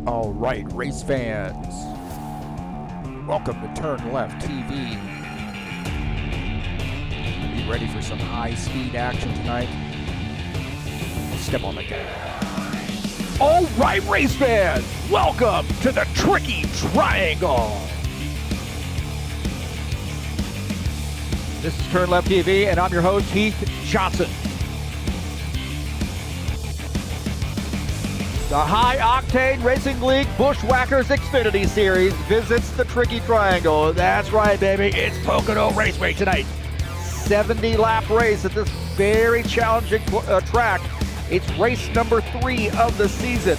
All right, race fans, welcome to TurnLeftTV. Be ready for some high-speed action tonight. Step on the gas. All right, race fans, welcome to the Tricky Triangle. This is TurnLeftTV, and I'm your host, Heath Johnson. The high-octane Racing League Buschwackers Xfinity Series visits the Tricky Triangle. That's right, baby. It's Pocono Raceway tonight. 70-lap race at this very challenging track. It's race number 3 of the season.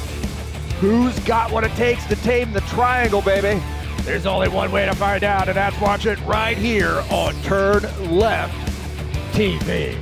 Who's got what it takes to tame the triangle, baby? There's only one way to find out, and that's watch it right here on TurnLeftTV.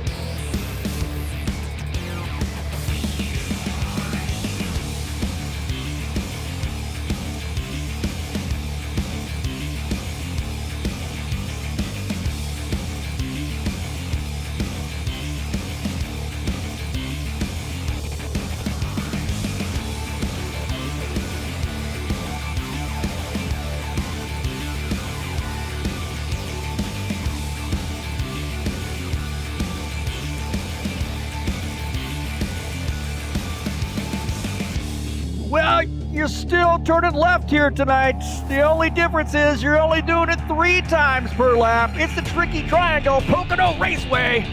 Well, you're still turning left here tonight. The only difference is you're only doing it 3 times per lap. It's the Tricky Triangle, Pocono Raceway.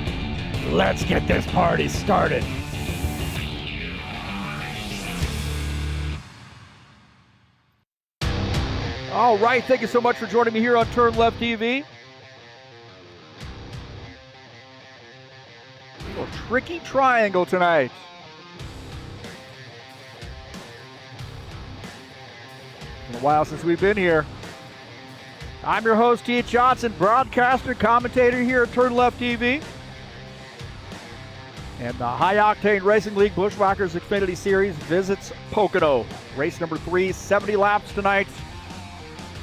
Let's get this party started. All right, thank you so much for joining me here on TurnLeftTV. Tricky Triangle tonight. Been a while since we've been here. I'm your host, Heath Johnson, broadcaster, commentator here at TurnLeftTV. And the high-octane Racing League Buschwackers Xfinity Series visits Pocono. Race number 3, 70 laps tonight.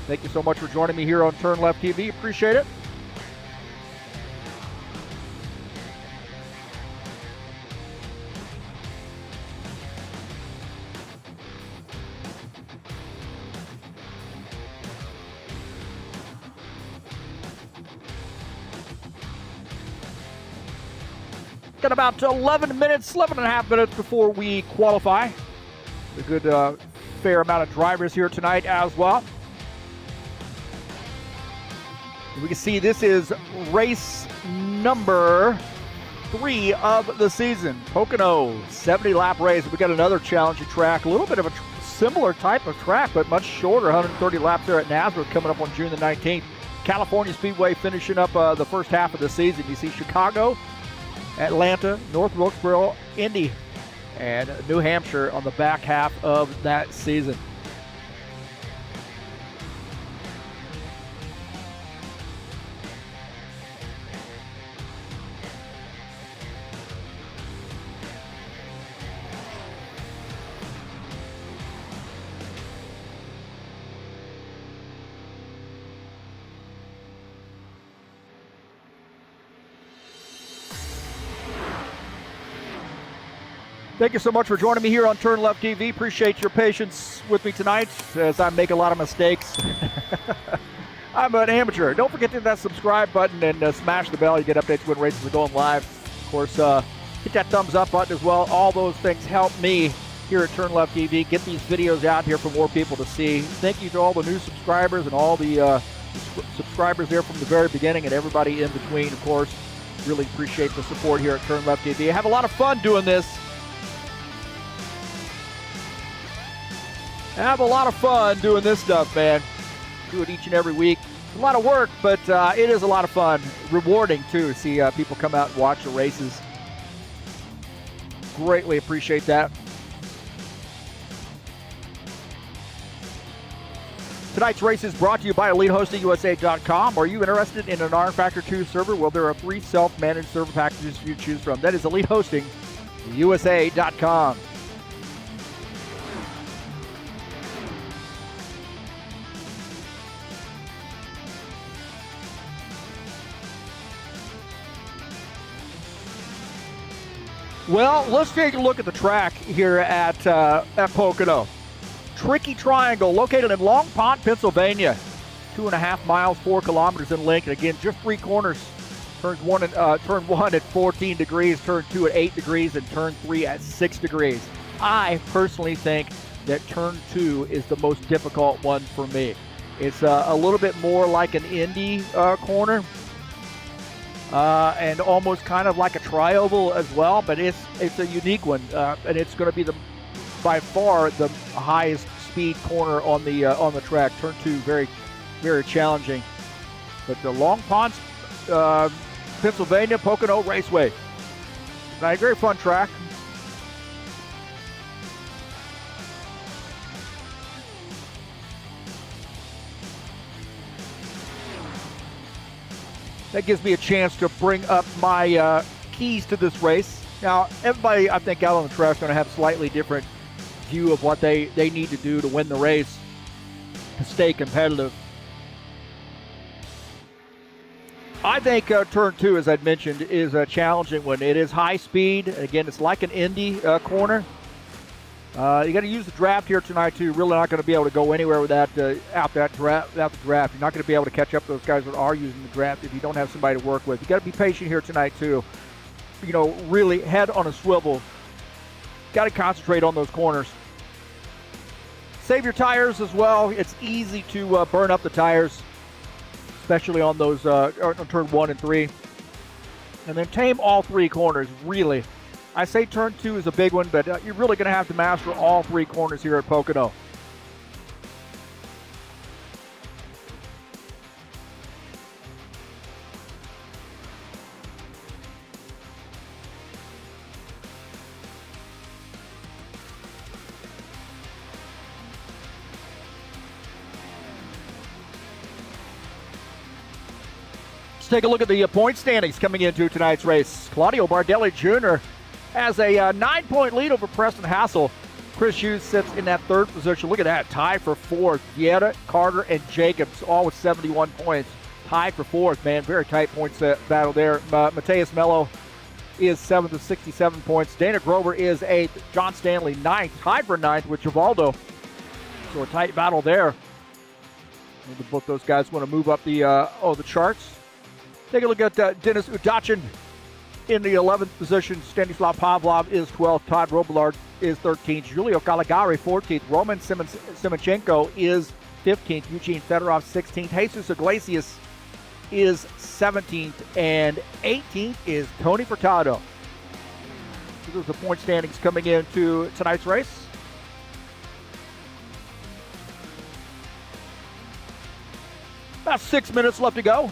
Thank you so much for joining me here on TurnLeftTV. Appreciate it. Got about 11 minutes, 11 and a half minutes before we qualify. A good fair amount of drivers here tonight as well. We can see this is race number 3 of the season. Pocono, 70-lap race. We got another challenging track, a little bit of a similar type of track, but much shorter, 130 laps there at Nascar coming up on June the 19th. California Speedway finishing up the first half of the season. You see Chicago, Atlanta, North Wilkesboro, Indy, and New Hampshire on the back half of that season. Thank you so much for joining me here on TurnLeftTV. Appreciate your patience with me tonight as I make a lot of mistakes. I'm an amateur. Don't forget to hit that subscribe button and smash the bell. You get updates when races are going live. Of course, hit that thumbs up button as well. All those things help me here at TurnLeftTV get these videos out here for more people to see. Thank you to all the new subscribers and all the subscribers there from the very beginning and everybody in between, of course. Really appreciate the support here at TurnLeftTV. Have a lot of fun doing this. Have a lot of fun doing this stuff, man. Do it each and every week. It's a lot of work, but it is a lot of fun. Rewarding, too, to see people come out and watch the races. Greatly appreciate that. Tonight's race is brought to you by EliteHostingUSA.com. Are you interested in an rFactor 2 server? Well, there are 3 self-managed server packages for you to choose from. That is EliteHostingUSA.com. Well, let's take a look at the track here at Pocono. Tricky Triangle, located in Long Pond, Pennsylvania. 2.5 miles, 4 kilometers in length. And again, just 3 corners. Turn 1 at 14 degrees, turn 2 at 8 degrees, and turn 3 at 6 degrees. I personally think that turn 2 is the most difficult one for me. It's a little bit more like an Indy corner, and almost kind of like a tri-oval as well, but it's a unique one, and it's going to be by far the highest speed corner on the track. Turn 2, very, very challenging. But the Long Pond, Pennsylvania Pocono Raceway, a very fun track. That gives me a chance to bring up my keys to this race. Now, everybody, I think, out on the track is going to have a slightly different view of what they need to do to win the race, to stay competitive. I think turn 2, as I'd mentioned, is a challenging one. It is high speed. Again, it's like an Indy corner. You got to use the draft here tonight too. Really not going to be able to go anywhere without the draft. You're not going to be able to catch up to those guys that are using the draft if you don't have somebody to work with. You got to be patient here tonight too. You know, really head on a swivel. Got to concentrate on those corners. Save your tires as well. It's easy to burn up the tires, especially on those on turn 1 and 3. And then tame all 3 corners, really. I say turn 2 is a big one, but you're really going to have to master all 3 corners here at Pocono. Let's take a look at the point standings coming into tonight's race. Claudio Bardelli Jr. has a 9-point lead over Preston Hassel. Chris Hughes sits in that 3rd position. Look at that, tie for 4th. Vieta, Carter, and Jacobs, all with 71 points. Tied for 4th, man. Very tight points battle there. Mateus Mello is 7th with 67 points. Dana Grover is 8th. John Stanley 9th. Tied for 9th with Givaldo. So a tight battle there. Maybe both those guys want to move up the charts. Take a look at Dennis Udachin in the 11th position. Stanislav Pavlov is 12th. Todd Robillard is 13th. Julio Caligari 14th. Roman Simonchenko is 15th. Eugene Fedorov 16th. Jesus Iglesias is 17th. And 18th is Tony Furtado. So those are the point standings coming into tonight's race. About 6 minutes left to go.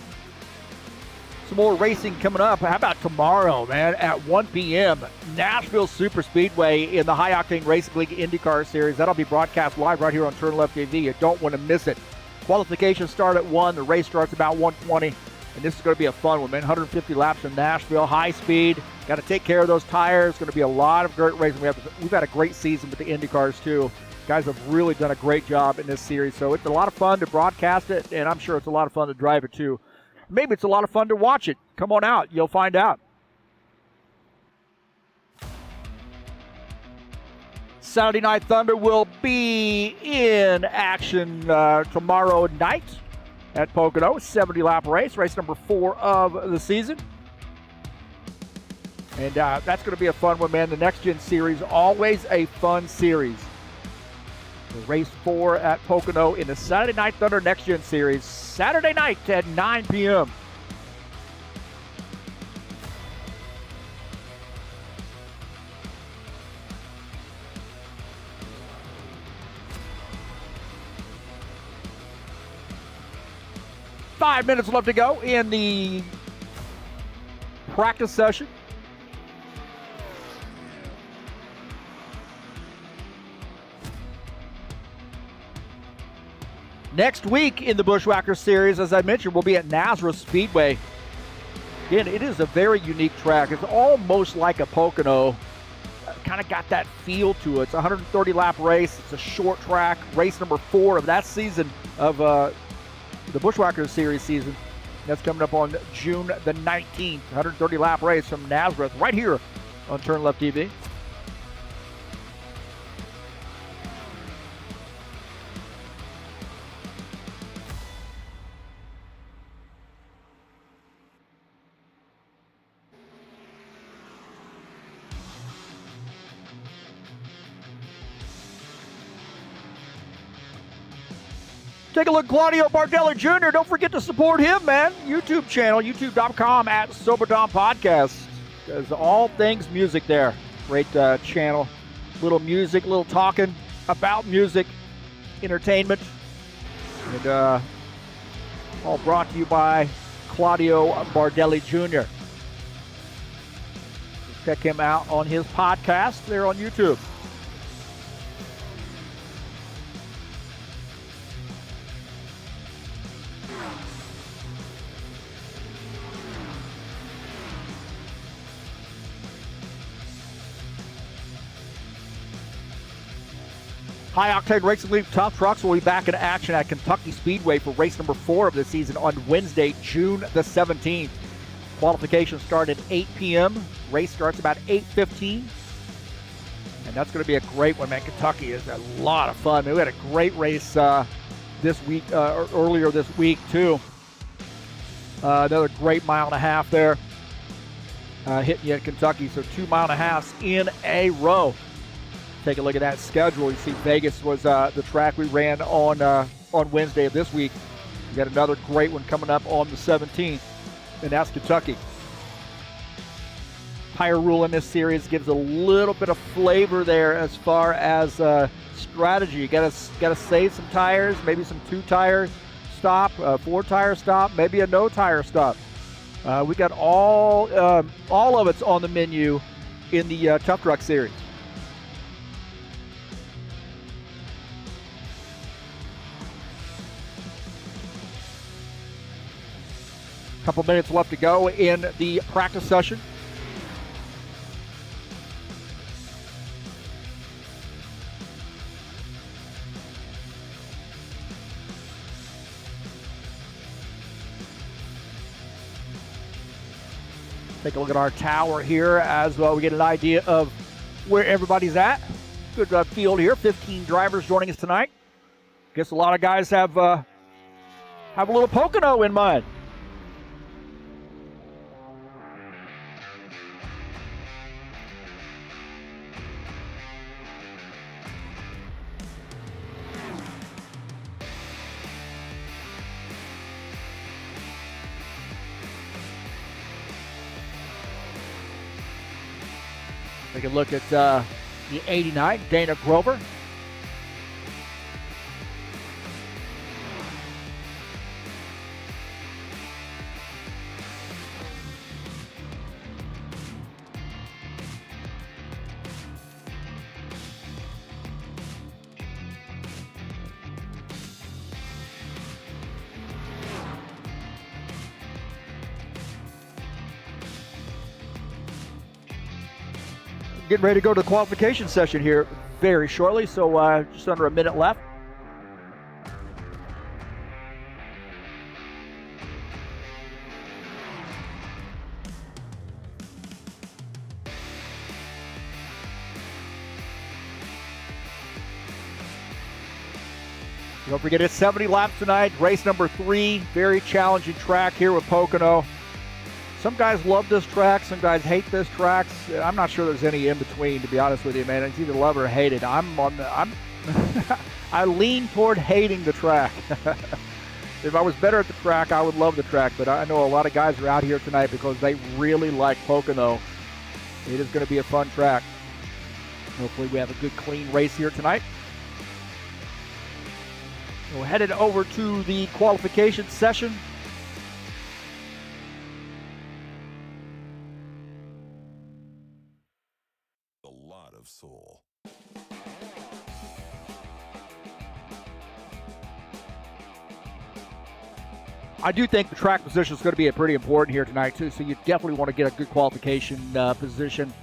Some more racing coming up. How about tomorrow, man, at 1 p.m., Nashville Super Speedway in the High Octane Racing League IndyCar Series. That'll be broadcast live right here on TurnLeftTV. You don't want to miss it. Qualifications start at 1. The race starts about 1:20. And this is going to be a fun one, man. 150 laps in Nashville, high speed. Got to take care of those tires. Going to be a lot of great racing. We've had a great season with the IndyCars, too. Guys have really done a great job in this series. So it's a lot of fun to broadcast it, and I'm sure it's a lot of fun to drive it, too. Maybe it's a lot of fun to watch it. Come on out. You'll find out. Saturday Night Thunder will be in action tomorrow night at Pocono. 70-lap race number 4 of the season. And that's going to be a fun one, man. The Next Gen Series, always a fun series. The race 4 at Pocono in the Saturday Night Thunder Next Gen Series, Saturday night at 9 p.m. Five minutes left to go in the practice session. Next week in the Buschwackers Series, as I mentioned, we'll be at Nazareth Speedway. Again, it is a very unique track. It's almost like a Pocono. Kind of got that feel to it. It's a 130-lap race. It's a short track. Race number 4 of that season of the Buschwackers Series season. That's coming up on June the 19th. 130-lap race from Nazareth right here on TurnLeftTV. Take a look at Claudio Bardelli Jr. Don't forget to support him, man. YouTube channel, youtube.com/Soberdom Podcast. Does all things music there. Great channel. Little music, little talking about music, entertainment. And all brought to you by Claudio Bardelli Jr. Check him out on his podcast there on YouTube. High Octane Racing League Tough Trucks will be back in action at Kentucky Speedway for race number 4 of the season on Wednesday, June the 17th. Qualifications start at 8 p.m. Race starts about 8:15. And that's going to be a great one, man. Kentucky is a lot of fun. We had a great race this week, earlier this week, too. Another great 1.5 miles there hitting you at Kentucky. So 2.5 miles in a row. Take a look at that schedule. You see Vegas was the track we ran on Wednesday of this week. We got another great one coming up on the 17th, and that's Kentucky. Tire rule in this series gives a little bit of flavor there as far as strategy. You gotta save some tires, maybe some 2-tire stop, 4-tire stop, maybe a no-tire stop. We got all of it's on the menu in the Tough Truck Series. Couple minutes left to go in the practice session. Take a look at our tower here as well. We get an idea of where everybody's at. Good field here. 15 drivers joining us tonight. Guess a lot of guys have a little Pocono in mind. Take a look at the 89, Dana Grover. Getting ready to go to the qualification session here very shortly, so just under a minute left. Don't forget, it's 70 laps tonight, race number 3. Very challenging track here with Pocono. Some guys love this track, some guys hate this track. I'm not sure there's any in between, to be honest with you, man. It's either love or hate it. I lean toward hating the track. If I was better at the track, I would love the track, but I know a lot of guys are out here tonight because they really like Pocono. It is going to be a fun track. Hopefully we have a good, clean race here tonight. We're headed over to the qualification session. Soul. I do think the track position is going to be pretty important here tonight too, so you definitely want to get a good qualification position.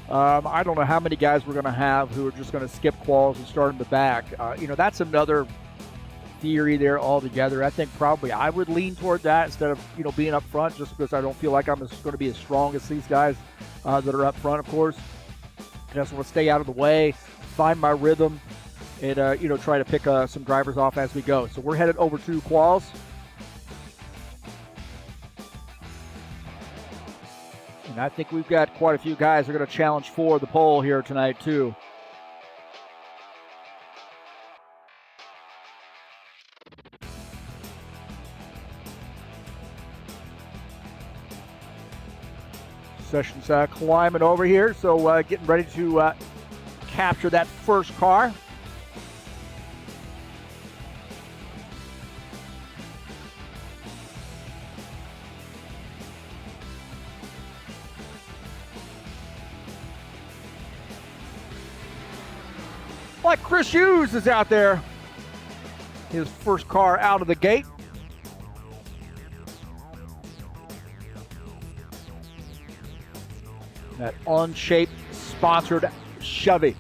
I don't know how many guys we're going to have who are just going to skip quals and start in the back. That's another theory there altogether. I think probably I would lean toward that instead of being up front, just because I don't feel like I'm going to be as strong as these guys that are up front, of course. I just want to stay out of the way, find my rhythm, and try to pick some drivers off as we go. So we're headed over to quals. And I think we've got quite a few guys who are going to challenge for the pole here tonight too. Sessions climbing over here, so getting ready to capture that first car. Like Chris Hughes is out there. His first car out of the gate. That unshaped sponsored Chevy.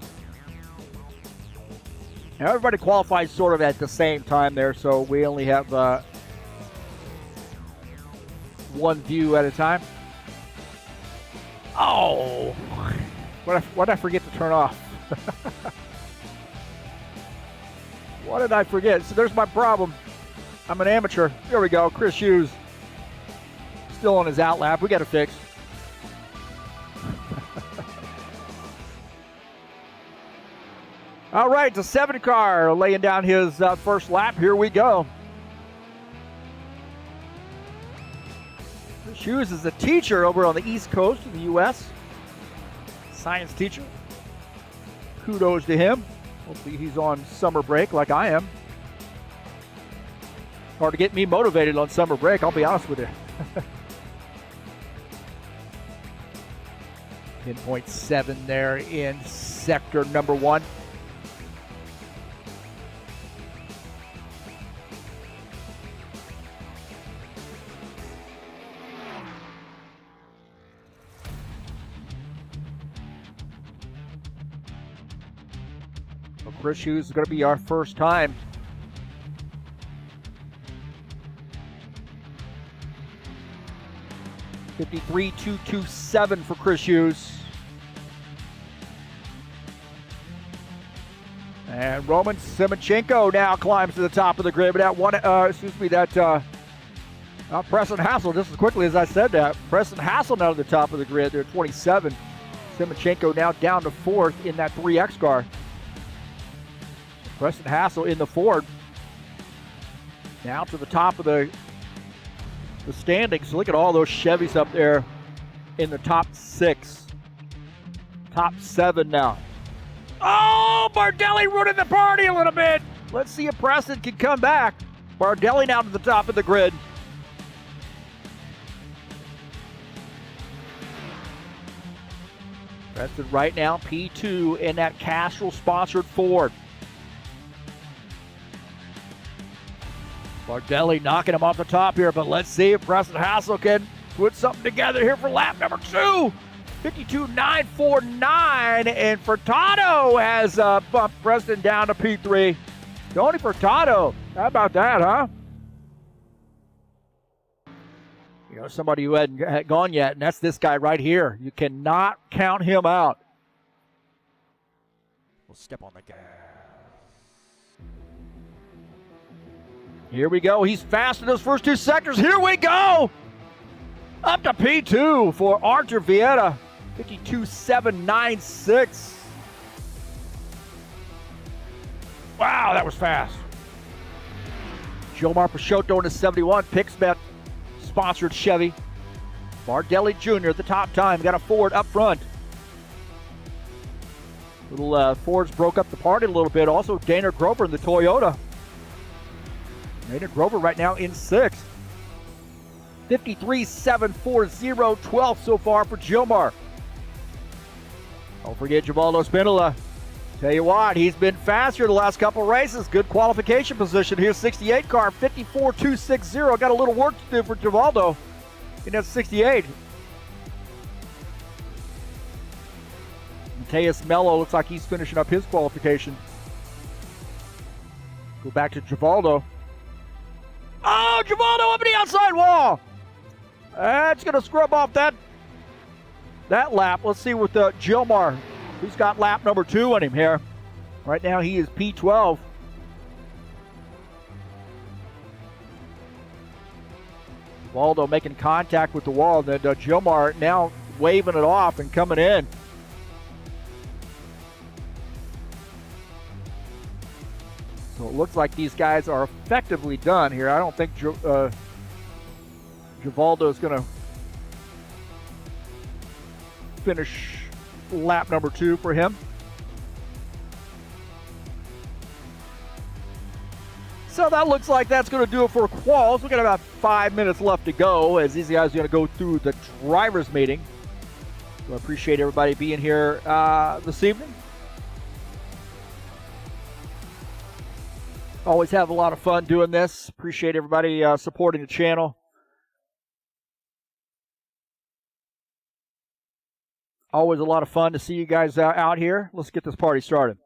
Now everybody qualifies sort of at the same time there, so we only have one view at a time. Oh, what did I forget to turn off? What did I forget? So there's my problem. I'm an amateur. There we go. Chris Hughes still on his out lap. We got to fix. All right, the 7 car laying down his first lap. Here we go. Chris Hughes is a teacher over on the East Coast of the U.S. Science teacher. Kudos to him. Hopefully he's on summer break like I am. Hard to get me motivated on summer break, I'll be honest with you. 10.7 there in sector number 1. Chris Hughes is going to be our first time. $53,227 for Chris Hughes. And Roman Simchenko now climbs to the top of the grid. But Preston Hassel, just as quickly as I said that. Preston Hassel now to the top of the grid. They're 27. Simchenko now down to 4th in that 3X car. Preston Hassel in the Ford. Now to the top of the standings. Look at all those Chevys up there in the top 6. Top 7 now. Oh, Bardelli ruining the party a little bit. Let's see if Preston can come back. Bardelli now to the top of the grid. Preston right now P2 in that Castrol-sponsored Ford. Bardelli knocking him off the top here, but let's see if Preston Hassel can put something together here for lap number 2. 52.949, and Furtado has bumped Preston down to P3. Tony Furtado, how about that, huh? You know, somebody who hadn't gone yet, and that's this guy right here. You cannot count him out. We'll step on the gas. Here we go. He's fast in those first 2 sectors. Here we go. Up to P2 for Archer Vieira. 52.796. Wow, that was fast. Jomar Peixoto in the 71. Pixmet sponsored Chevy. Bardelli Jr. at the top time. Got a Ford up front. Little Fords broke up the party a little bit. Also, Dana Grover in the Toyota. Dana Grover right now in 6th. 53.740, 12th so far for Jomar. Don't forget Givaldo Spinola. Tell you what, he's been faster the last couple races. Good qualification position. Here's 68 car, 54.260. Got a little work to do for Givaldo in that 68. Mateus Mello looks like he's finishing up his qualification. Go back to Givaldo. Oh, Givaldo up in the outside wall. That's going to scrub off that lap. Let's see with Jomar. He's got lap number 2 on him here. Right now he is P12. Givaldo making contact with the wall. Then Jomar now waving it off and coming in. So it looks like these guys are effectively done here. I don't think Givaldo is going to finish lap number 2 for him. So that looks like that's going to do it for quals. We've got about 5 minutes left to go as these guys are going to go through the drivers' meeting. So I appreciate everybody being here this evening. Always have a lot of fun doing this. Appreciate everybody supporting the channel. Always a lot of fun to see you guys out here. Let's get this party started.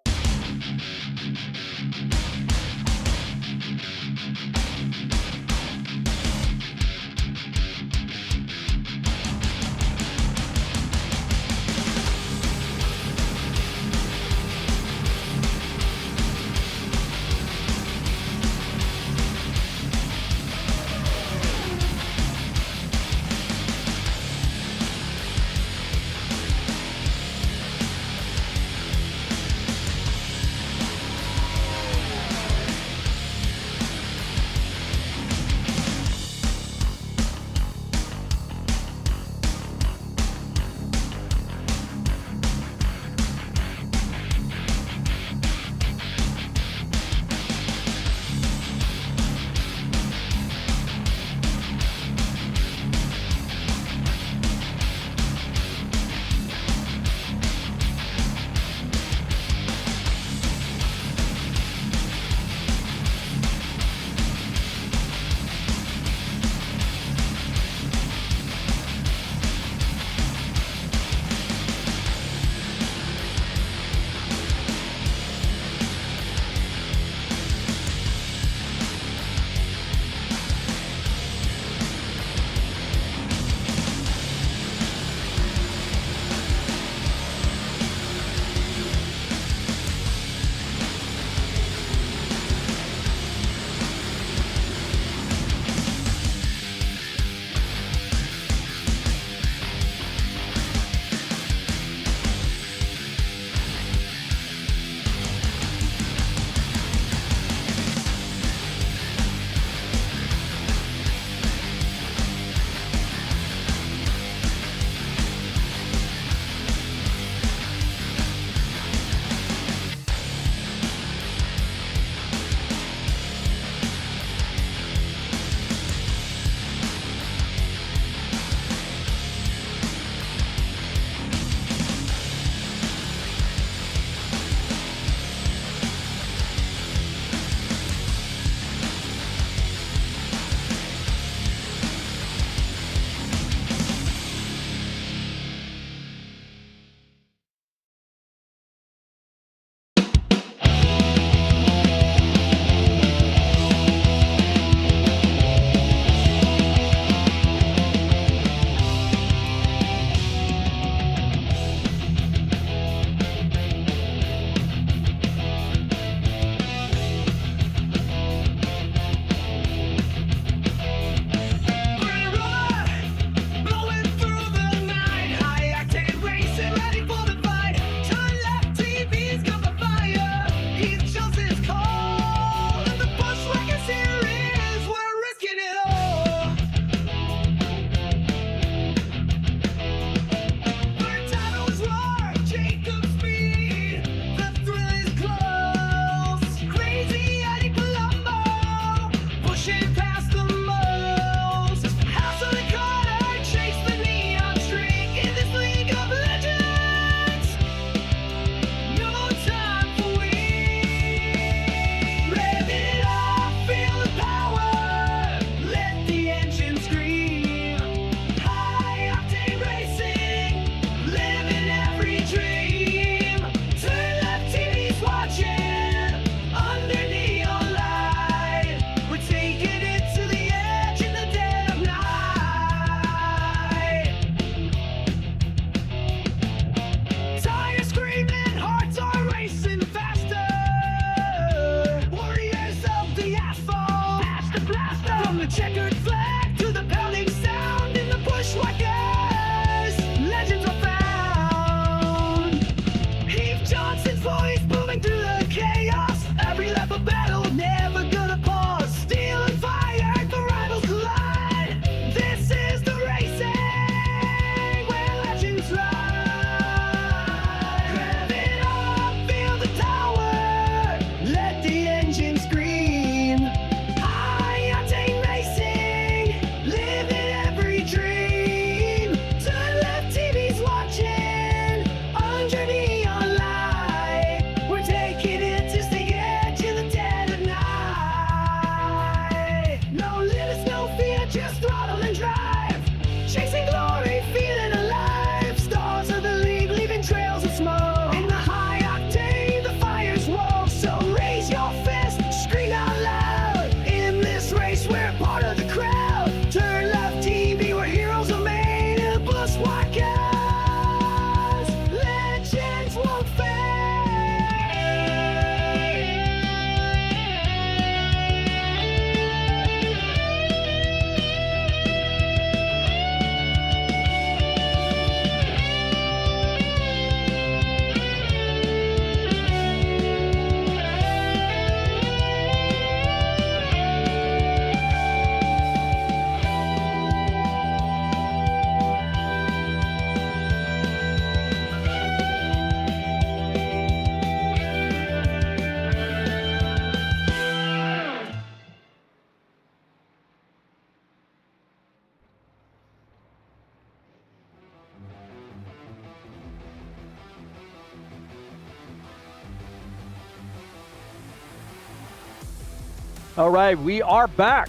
All right, we are back.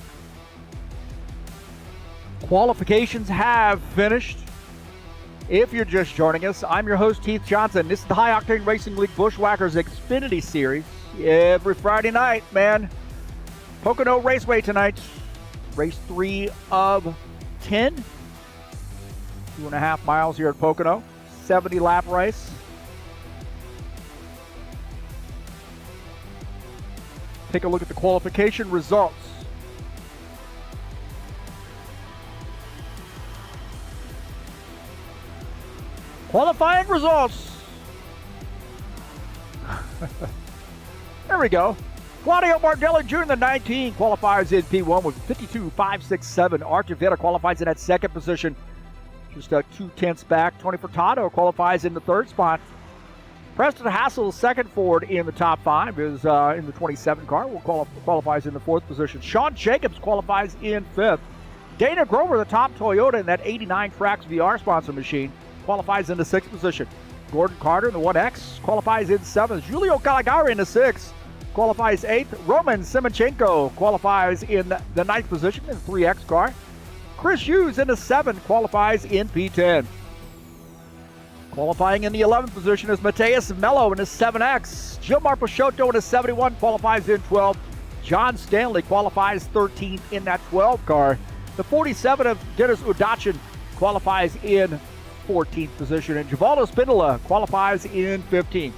Qualifications have finished. If you're just joining us, I'm your host, Heath Johnson. This is the High Octane Racing League Buschwackers Xfinity Series. Every Friday night, man. Pocono Raceway tonight. Race 3 of 10. 2.5 miles here at Pocono. 70-lap race. Take a look at the qualification results. Qualifying results. There we go. Claudio Mardelli Jr., the 19, qualifies in P1 with 52.567. Artur Vieta qualifies in that second position, just 2/10 back. Tony Furtado qualifies in the third spot. Preston Hassel, second Ford in the top 5, is in the 27 car. Qualifies in the fourth position. Sean Jacobs qualifies in fifth. Dana Grover, the top Toyota in that 89 Tracks VR sponsor machine, qualifies in the sixth position. Gordon Carter in the 1X qualifies in seventh. Julio Caligari in the sixth qualifies eighth. Roman Simonchenko qualifies in the ninth position in the 3X car. Chris Hughes in the 7 qualifies in P10. Qualifying in the 11th position is Mateus Mello in the 7X. Gilmar Peixoto in the 71 qualifies in 12th. John Stanley qualifies 13th in that 12 car. The 47 of Dennis Udachin qualifies in 14th position, and Givaldo Spindola qualifies in 15th.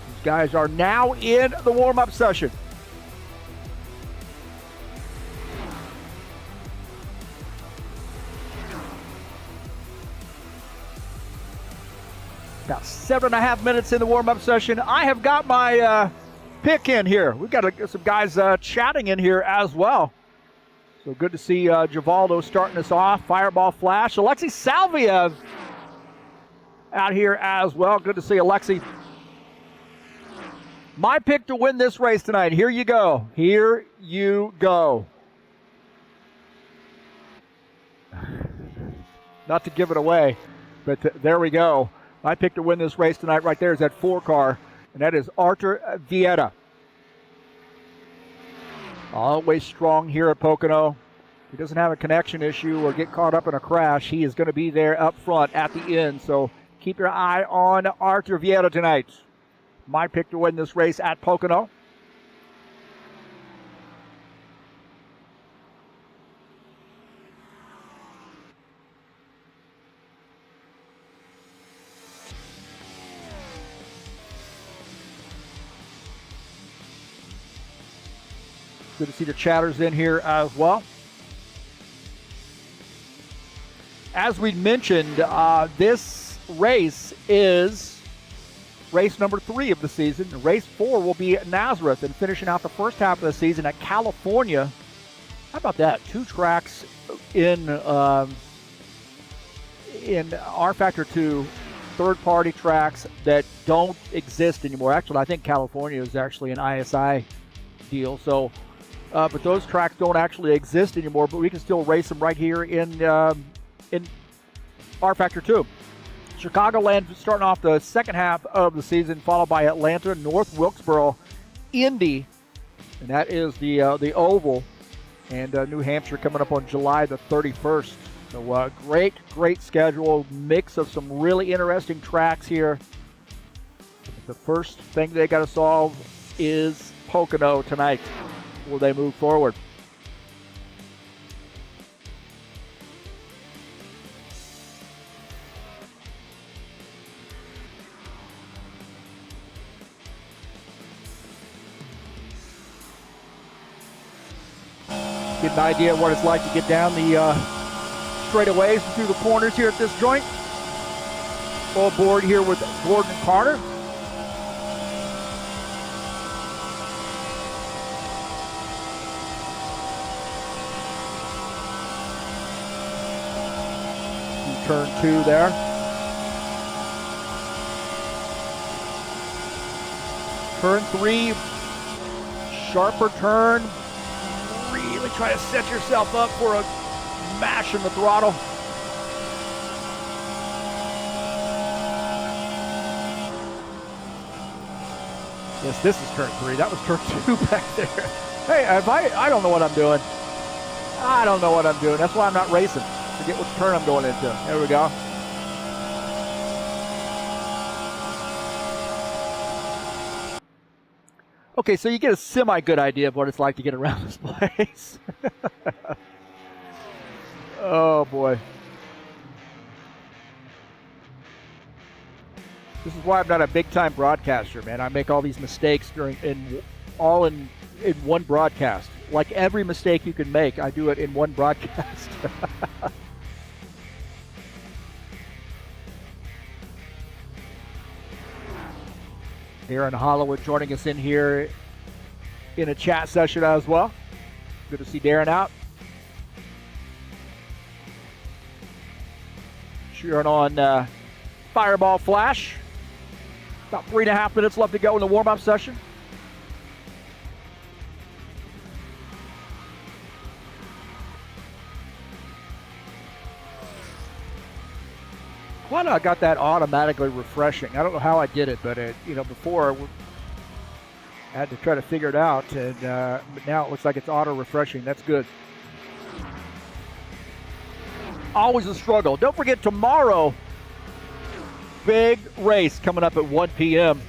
These guys are now in the warm-up session. About 7.5 minutes in the warm-up session. I have got my pick in here. We've got some guys chatting in here as well. So good to see Givaldo starting us off. Fireball Flash. Alexei Salviev out here as well. Good to see Alexei. My pick to win this race tonight. Here you go. Here you go. Not to give it away, but there we go. My pick to win this race tonight right there is that 4 car, and that is Artur Vieta. Always strong here at Pocono. He doesn't have a connection issue or get caught up in a crash. He is going to be there up front at the end, so keep your eye on Artur Vieta tonight. My pick to win this race at Pocono. Good to see the chatters in here as well. As we mentioned, this race is race number 3 of the season. Race 4 will be at Nazareth, and finishing out the first half of the season at California. How about that? 2 tracks in rFactor 2, third-party tracks that don't exist anymore. Actually, I think California is actually an ISI deal, so but those tracks don't actually exist anymore, but we can still race them right here in rFactor 2. Chicagoland starting off the second half of the season, followed by Atlanta, North Wilkesboro, Indy, and that is the oval, and New Hampshire coming up on July the 31st. So great schedule, mix of some really interesting tracks here. The first thing they got to solve is Pocono tonight. Will they move forward? Get an idea of what it's like to get down the straightaways and through the corners here at this joint. Full board here with Gordon Carter. Turn 2 there. Turn 3, sharper turn. Really try to set yourself up for a mash in the throttle. Yes, this is turn 3. That was turn 2 back there. Hey, I don't know what I'm doing. I don't know what I'm doing. That's why I'm not racing. Forget which turn I'm going into. There we go. Okay, so you get a semi-good idea of what it's like to get around this place. Oh, boy. This is why I'm not a big-time broadcaster, man. I make all these mistakes in one broadcast. Like every mistake you can make, I do it in one broadcast. Darren Hollywood joining us in here in a chat session as well. Good to see Darren out. Cheering on Fireball Flash. About 3.5 minutes left to go in the warm-up session. Glad I got that automatically refreshing. I don't know how I did it, but before I had to try to figure it out, and but now it looks like it's auto refreshing. That's good. Always a struggle. Don't forget tomorrow, big race coming up at 1 p.m.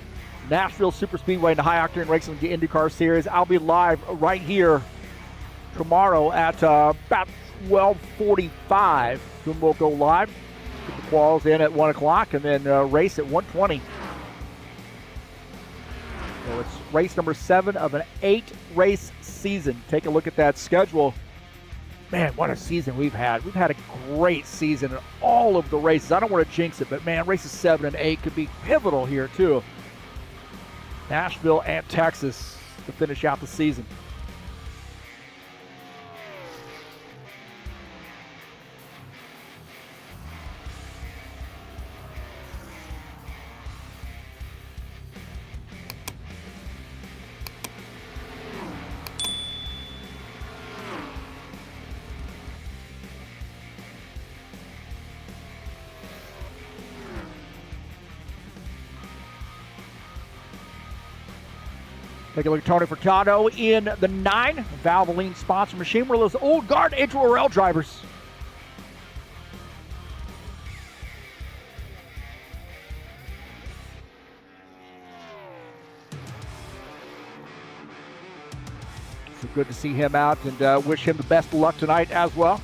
Nashville Superspeedway and the High Octane Racing IndyCar Series. I'll be live right here tomorrow at about 12:45. Then we'll go live. Get the quals in at 1 o'clock and then race at 1:20. So it's race number 7 of an 8-race season. Take a look at that schedule. Man, what a season we've had. We've had a great season in all of the races. I don't want to jinx it, but man, races 7 and 8 could be pivotal here too. Nashville and Texas to finish out the season. Take a look at Tony Furtado in the 9 Valvoline sponsor machine. One of those old guard HORL drivers. So good to see him out and wish him the best of luck tonight as well.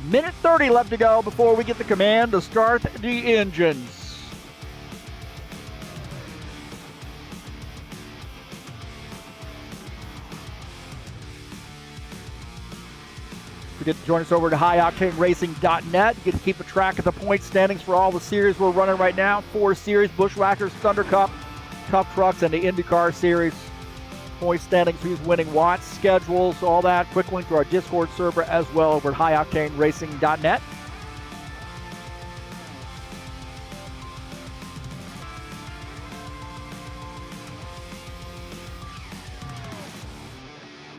Minute 30 left to go before we get the command to start the engines. Forget to join us over to highoctaneracing.net. You get to keep a track of the point standings for all the series we're running right now. 4 series, Buschwackers, Thunder Cup, Tough Trucks, and the IndyCar Series. Point standings, who's winning what, schedules, all that. Quick link to our Discord server as well over at highoctaneracing.net.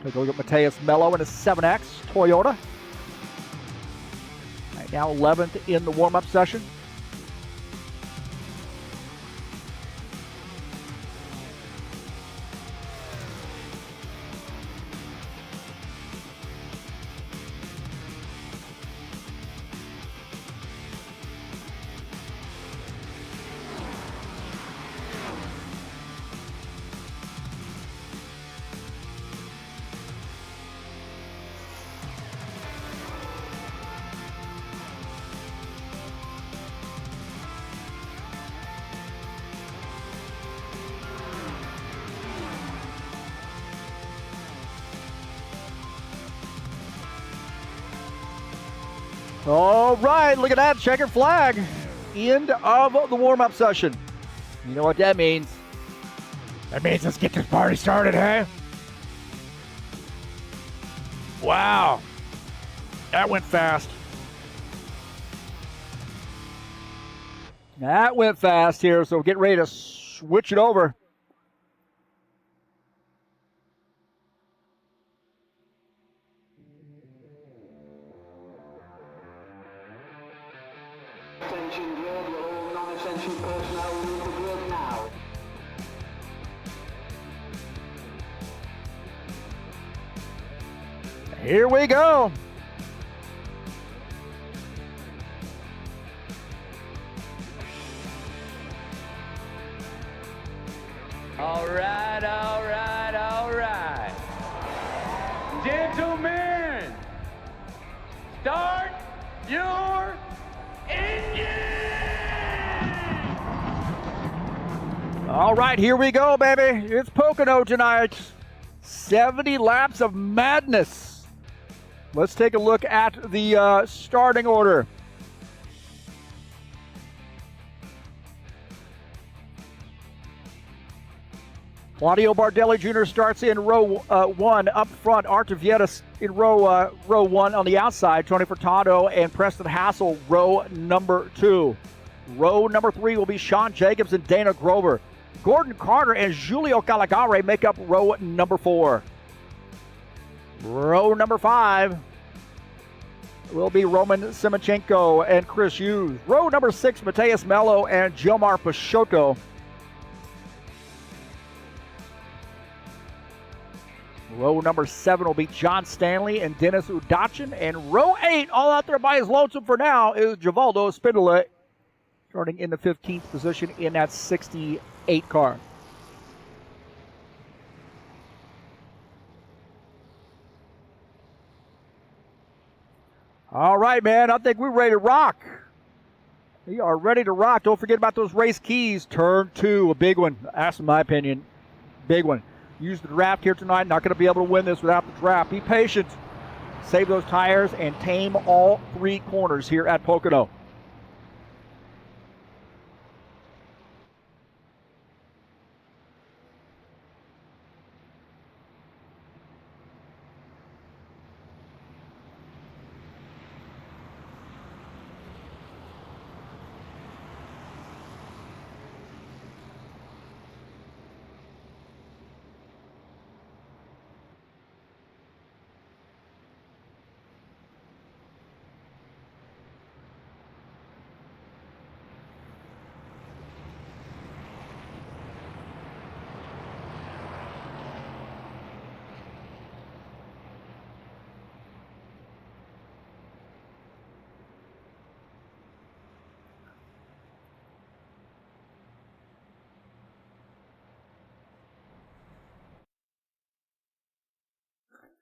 Take a look at Mateus Mello in a 7X Toyota. Right now 11th in the warm-up session. All right, look at that, checkered flag. End of the warm-up session. You know what that means? That means let's get this party started, hey? Wow. That went fast. That went fast here, so get ready to switch it over. Here we go. All right, all right, all right. Gentlemen, start your engine! All right, here we go, baby. It's Pocono tonight. 70 laps of madness. Let's take a look at the starting order. Claudio Bardelli Jr. starts in row 1 up front. Artavietas in row 1 on the outside. Tony Furtado and Preston Hassel, row number 2. Row number 3 will be Sean Jacobs and Dana Grover. Gordon Carter and Julio Calagare make up row number 4. Row number 5 will be Roman Simachenko and Chris Hughes. Row number 6, Mateus Mello and Jomar Peixoto. Row number 7 will be John Stanley and Dennis Udachin. And row 8, all out there by his lonesome for now, is Givaldo Spindola, starting in the 15th position in that 68 car. All right, man, I think we're ready to rock. We are ready to rock. Don't forget about those race keys. Turn 2, a big one. That's my opinion. Big one. Use the draft here tonight. Not going to be able to win this without the draft. Be patient. Save those tires and tame all 3 corners here at Pocono.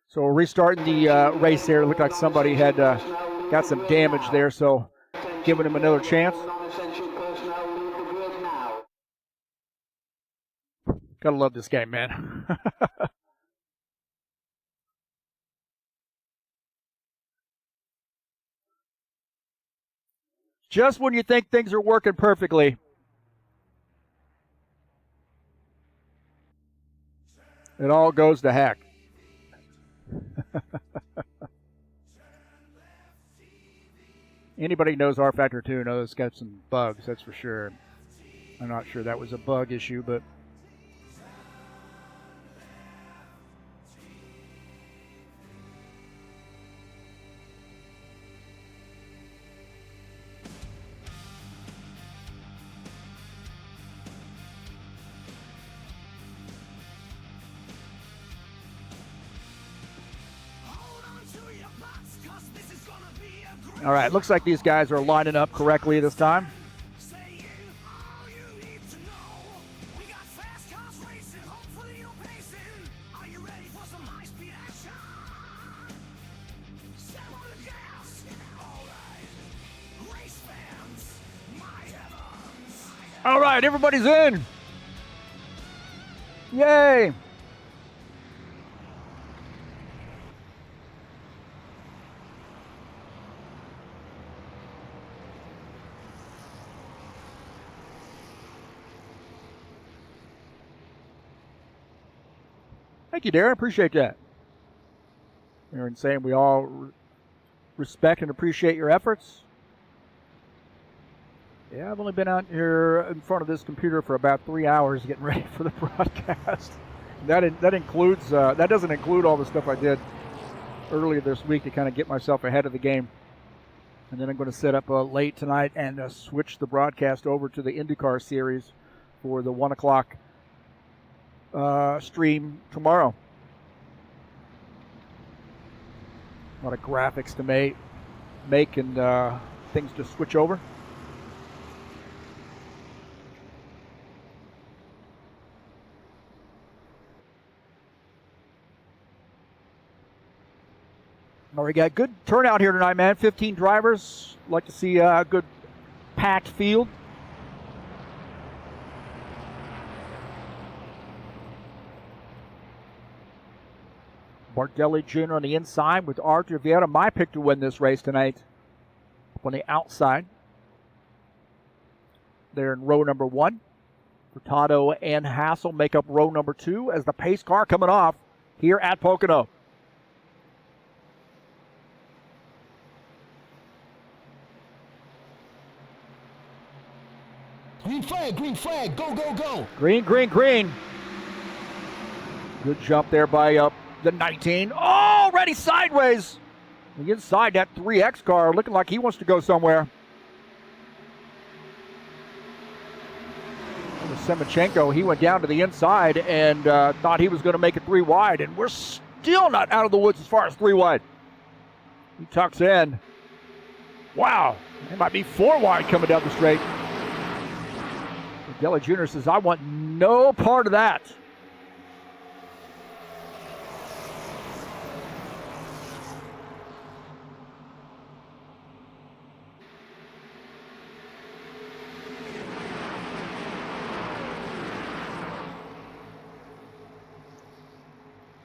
So we're restarting the race here. It looked like somebody had got some damage there, so giving him another chance. Gotta love this game, man. Just when you think things are working perfectly, it all goes to heck. Anybody who knows rFactor 2 knows it's got some bugs, that's for sure. I'm not sure that was a bug issue, but all right, looks like these guys are lining up correctly this time. All right, everybody's in. Yay. Thank you, Darren. Appreciate that. Aaron saying we all respect and appreciate your efforts. Yeah, I've only been out here in front of this computer for about 3 hours getting ready for the broadcast. That includes that doesn't include all the stuff I did earlier this week to kind of get myself ahead of the game. And then I'm going to set up late tonight and switch the broadcast over to the IndyCar series for the 1 o'clock stream tomorrow. lot of graphics to make and things to switch over. Well, we got good turnout here tonight, man. 15 drivers. Like to see a good packed field. Bardelli Jr. on the inside with Arthur Vieira. My pick to win this race tonight. Up on the outside. They're in row number 1. Furtado and Hassel make up row number 2 as the pace car coming off here at Pocono. Green flag, go, go, go. Green, green, green. Good jump there by the 19. Oh, already sideways. The inside that 3X car looking like he wants to go somewhere. Semachenko, he went down to the inside and thought he was going to make it 3 wide, and we're still not out of the woods as far as 3 wide. He tucks in. Wow, it might be 4 wide coming down the straight. Bardelli Jr. says, I want no part of that.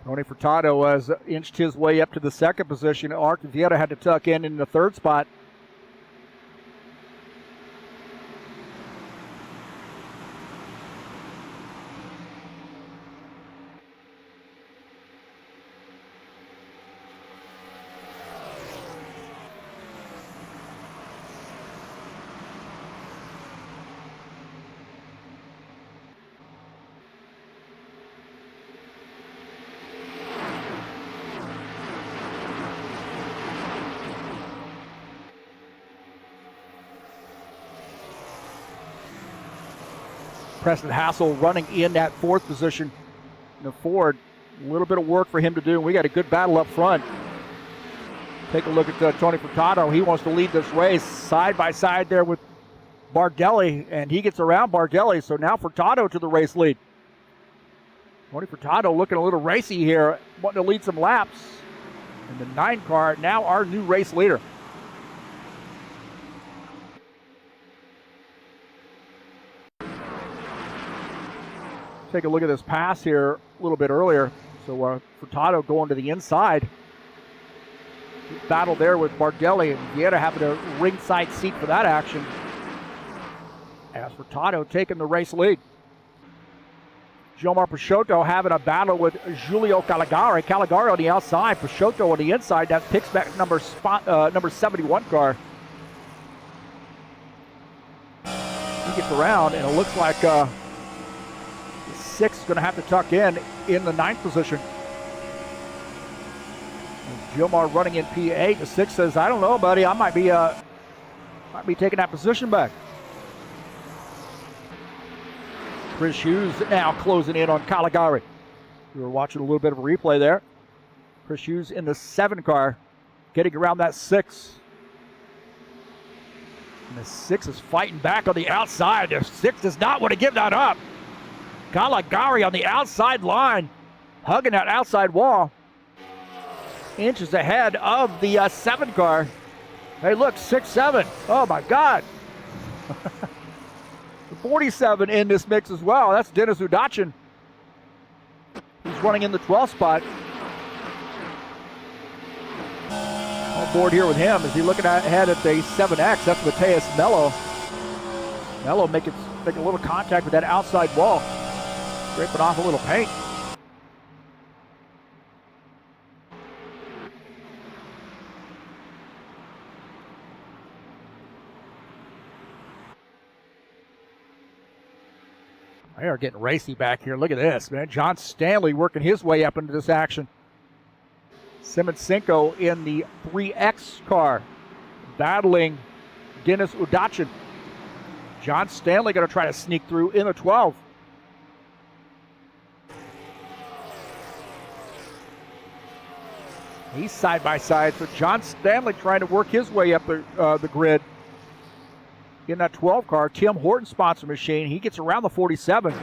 Tony Furtado has inched his way up to the 2nd position. Arthur Vieira had to tuck in the 3rd spot. Preston Hassel running in that 4th position in the Ford. A little bit of work for him to do. We got a good battle up front. Take a look at Tony Furtado. He wants to lead this race side by side there with Bardelli, and he gets around Bardelli, so now Furtado to the race lead. Tony Furtado looking a little racy here, wanting to lead some laps. And the 9 car, now our new race leader. Take a look at this pass here a little bit earlier. So Furtado going to the inside. Battle there with Bardelli, and Vieira having a ringside seat for that action. As Furtado taking the race lead. Gilmar Peixoto having a battle with Julio Caligari. Caligari on the outside, Peixoto on the inside. That picks back number 71 car. He gets around, and it looks like 6 is going to have to tuck in the 9th position. And Gilmar running in P8. The 6 says, I don't know, buddy. I might be taking that position back. Chris Hughes now closing in on Caligari. We were watching a little bit of a replay there. Chris Hughes in the 7 car, getting around that 6. And the 6 is fighting back on the outside. The 6 does not want to give that up. Caligari on the outside line, hugging that outside wall. Inches ahead of the 7 car. Hey, look, 6-7. Oh, my God. 47 in this mix as well. That's Dennis Udachin. He's running in the 12th spot. On board here with him. Is he looking ahead at the 7X? That's Mateus Mello. Mello making a little contact with that outside wall. Scraping off a little paint. They are getting racy back here. Look at this, man. John Stanley working his way up into this action. Simonsenko in the 3X car, battling Dennis Udachin. John Stanley going to try to sneak through in the 12. He's side by side. So John Stanley trying to work his way up the grid. In that 12 car, Tim Horton sponsor machine. He gets around the 47.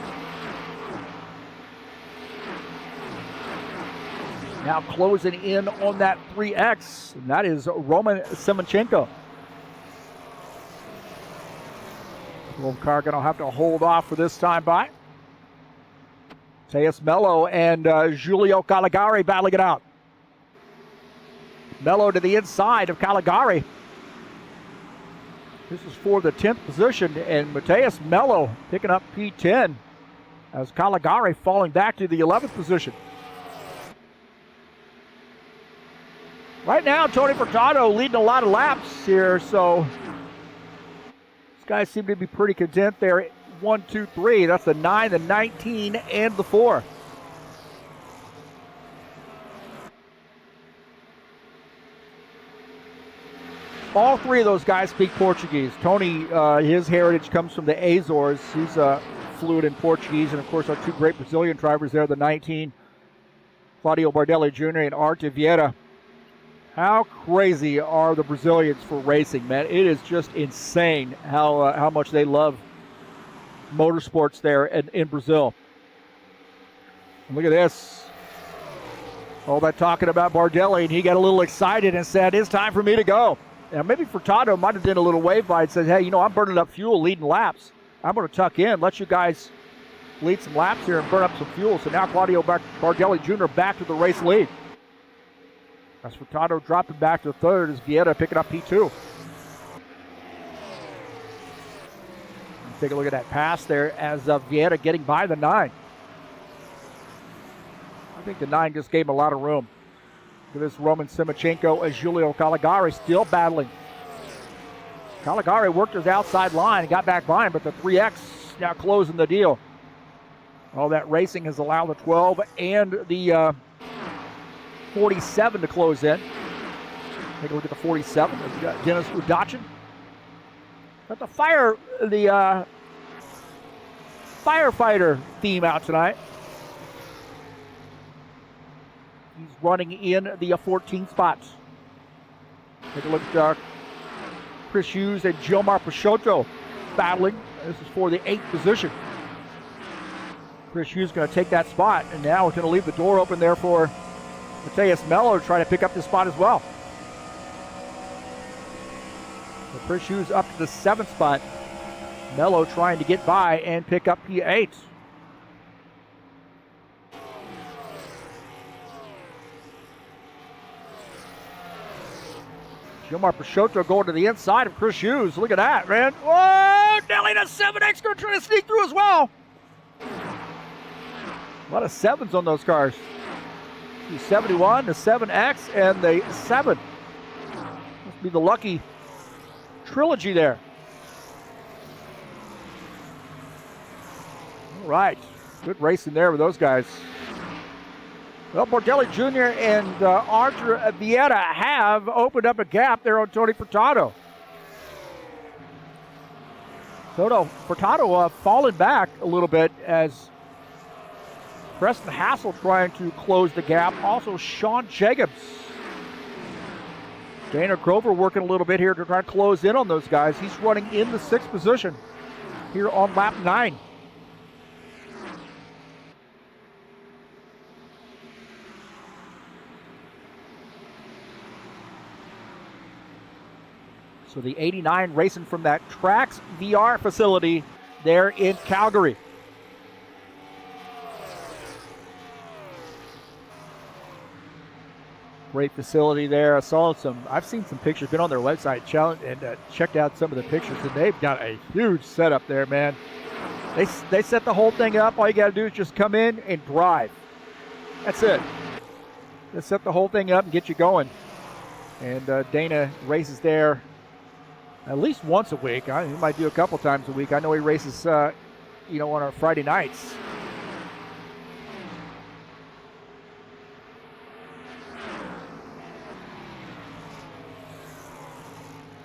Now closing in on that 3X, and that is Roman Semchenko. 12 car going to have to hold off for this time by. Teus Mello and Giulio Caligari battling it out. Mello to the inside of Caligari. This is for the 10th position, and Mateus Mello picking up P10 as Caligari falling back to the 11th position. Right now, Tony Furtado leading a lot of laps here, so these guys seem to be pretty content there. 1, 2, 3. That's the 9, the 19, and the 4. All three of those guys speak Portuguese. Tony, his heritage comes from the Azores. He's fluent in Portuguese, and of course our two great Brazilian drivers there, the 19, Claudio Bardelli Jr. and Arthur Vieira. How crazy are the Brazilians for racing, man? It is just insane how much they love motorsports there in Brazil. And look at this. All that talking about Bardelli, and he got a little excited and said, it's time for me to go. Now, maybe Furtado might have done a little wave by and said, hey, I'm burning up fuel leading laps. I'm going to tuck in, let you guys lead some laps here and burn up some fuel. So now Claudio Bardelli Jr. back to the race lead. As Furtado dropping back to third as Vieira picking up P2. Take a look at that pass there as Vieira getting by the 9. I think the 9 just gave him a lot of room. Look at this Roman Semchenko as Giulio Caligari still battling. Caligari worked his outside line and got back by him, but the 3X now closing the deal. All that racing has allowed the 12 and the 47 to close in. Take a look at the 47. We've got Dennis Udachin. Got the firefighter theme out tonight. He's running in the 14 spots. Take a look at Chris Hughes and Gilmar Peixoto battling. This is for the 8th position. Chris Hughes going to take that spot, and now we're going to leave the door open there for Mateus Mello to try to pick up this spot as well. So Chris Hughes up to the 7th spot. Mello trying to get by and pick up P8. Gilmar Peixoto going to the inside of Chris Hughes. Look at that, man. Whoa! Nelly, the 7X going to try to sneak through as well. A lot of 7s on those cars. The 71, the 7X, and the 7. Must be the lucky trilogy there. All right. Good racing there with those guys. Well, Bardelli Jr. and Arthur Vieira have opened up a gap there on Tony Furtado. Furtado falling back a little bit as Preston Hassel trying to close the gap. Also, Sean Jacobs. Dana Grover working a little bit here to try to close in on those guys. He's running in the 6th position here on lap 9. So the 89 racing from that Trax VR facility there in Calgary. Great facility there. I've seen some pictures, been on their website and checked out some of the pictures, and they've got a huge setup there, man. They set the whole thing up. All you got to do is just come in and drive. That's it. They set the whole thing up and get you going. And Dana races there at least once a week. He might do a couple times a week. I know he races, on our Friday nights.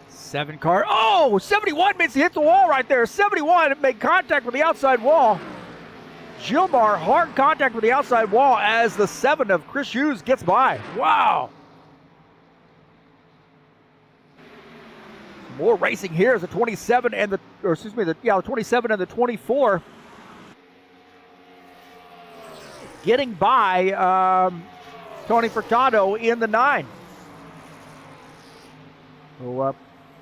Seven car. Oh, 71 makes hit the wall right there. 71 made contact with the outside wall. Gilmar hard contact with the outside wall as the 7 of Chris Hughes gets by. Wow. More racing here as the 27 and the 27 and the 24 getting by Tony Furtado in the 9. So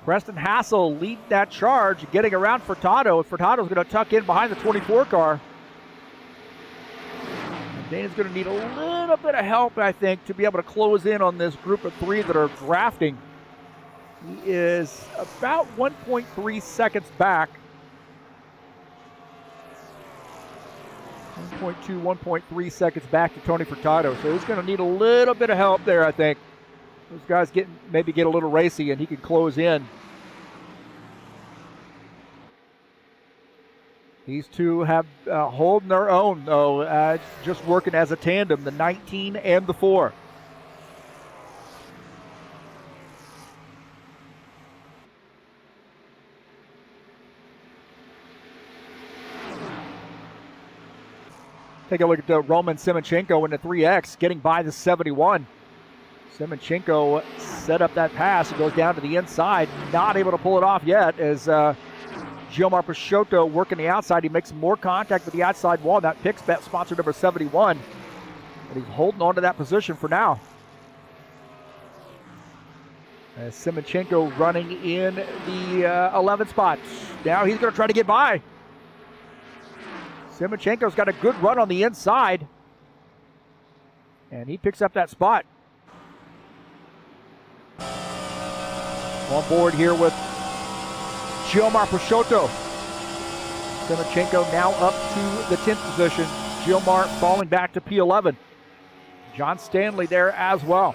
Preston Hassel leading that charge, getting around Furtado. Furtado's going to tuck in behind the 24 car. And Dana's going to need a little bit of help, I think, to be able to close in on this group of 3 that are drafting. He is about 1.3 seconds back. 1.2, 1.3 seconds back to Tony Furtado. So he's going to need a little bit of help there, I think. Those guys maybe get a little racy and he can close in. These two have holding their own, though, just working as a tandem, the 19 and the 4. Take a look at Roman Simonchenko in the 3X, getting by the 71. Simonchenko set up that pass. It goes down to the inside. Not able to pull it off yet as Gilmar Peixoto working the outside. He makes more contact with the outside wall. That picks bet sponsor number 71. And he's holding on to that position for now. As Simonchenko running in the 11th spot. Now he's going to try to get by. Simoncenko's got a good run on the inside. And he picks up that spot. On board here with Gilmar Peixoto. Simoncenko now up to the 10th position. Gilmar falling back to P11. John Stanley there as well.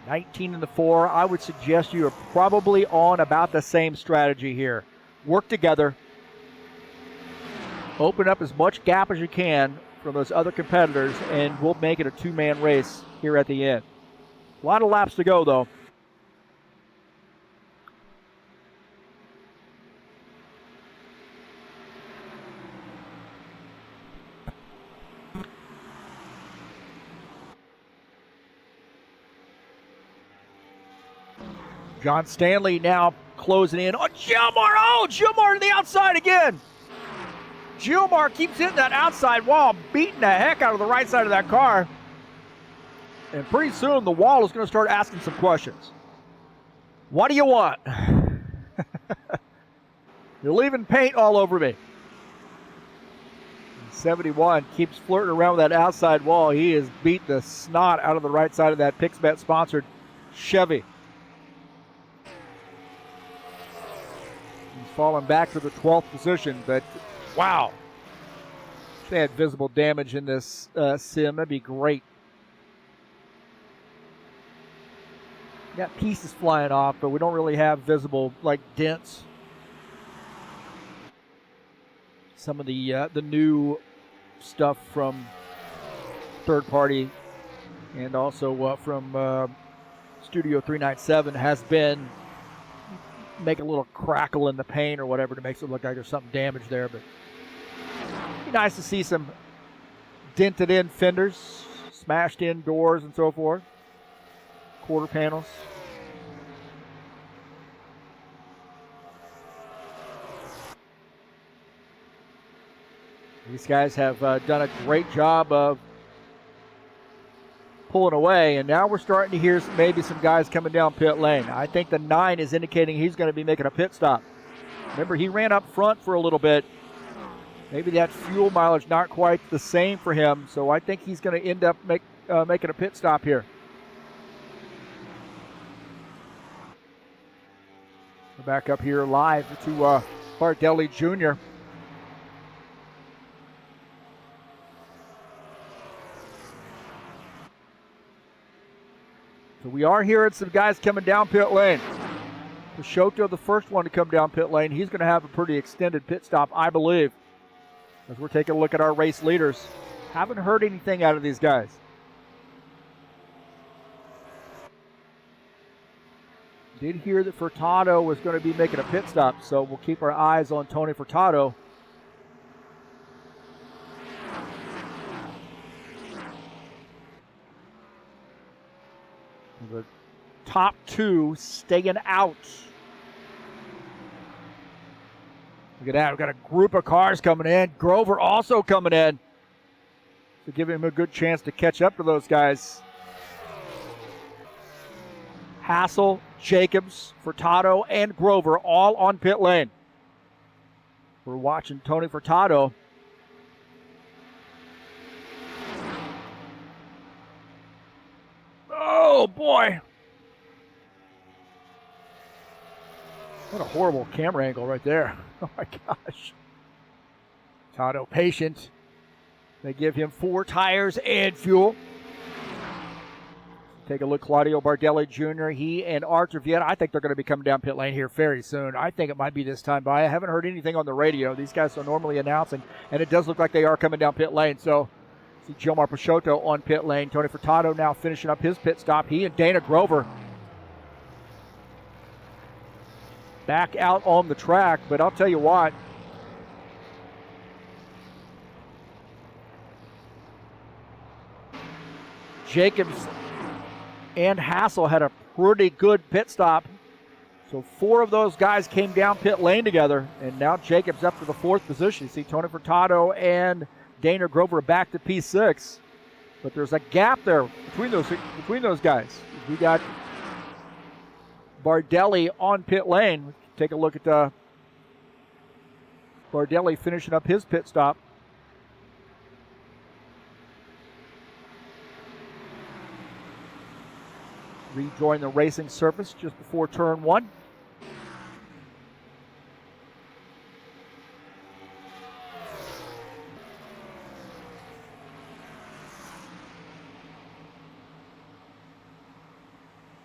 $19 and the 4. I would suggest you are probably on about the same strategy here. Work together. Open up as much gap as you can from those other competitors, and we'll make it a 2-man race here at the end. A lot of laps to go, though. John Stanley now closing in on Gilmar. Oh, Gilmar to the outside again. Gilmar keeps hitting that outside wall, beating the heck out of the right side of that car. And pretty soon the wall is going to start asking some questions. What do you want? You're leaving paint all over me. 71 keeps flirting around with that outside wall. He has beat the snot out of the right side of that PixBet sponsored Chevy. He's fallen back to the 12th position, but wow. If they had visible damage in this sim, that'd be great. Got pieces flying off, but we don't really have visible, like, dents. Some of the new stuff from third party and also from Studio 397 has been make a little crackle in the paint or whatever to make it look like there's something damaged there. But it'd be nice to see some dented in fenders, smashed in doors and so forth, quarter panels. These guys have done a great job of pulling away, and now we're starting to hear maybe some guys coming down pit lane. I think the 9 is indicating he's going to be making a pit stop. Remember, he ran up front for a little bit. Maybe that fuel mileage not quite the same for him, so I think he's going to end up making a pit stop here. We're back up here live to Bardelli Jr. So we are hearing some guys coming down pit lane. Peixoto, the first one to come down pit lane. He's going to have a pretty extended pit stop, I believe, as we're taking a look at our race leaders. Haven't heard anything out of these guys. Did hear that Furtado was going to be making a pit stop, so we'll keep our eyes on Tony Furtado. The top two staying out. Look at that. We've got a group of cars coming in. Grover also coming in. To give him a good chance to catch up to those guys. Hassel, Jacobs, Furtado, and Grover all on pit lane. We're watching Tony Furtado. Oh, boy. What a horrible camera angle right there. Oh, my gosh. Furtado patient. They give him 4 tires and fuel. Take a look, Claudio Bardelli Jr., he and Arthur Vieta. I think they're going to be coming down pit lane here very soon. I think it might be this time, but I haven't heard anything on the radio. These guys are normally announcing, and it does look like they are coming down pit lane. So, see Jomar Peixoto on pit lane. Tony Furtado now finishing up his pit stop. He and Dana Grover back out on the track, but I'll tell you what. Jacobs and Hassel had a pretty good pit stop. So 4 of those guys came down pit lane together, and now Jacobs up to the 4th position. You see Tony Furtado and Dana Grover back to P6. But there's a gap there between those guys. We got Bardelli on pit lane. Take a look at Bardelli finishing up his pit stop. Rejoin the racing surface just before turn 1.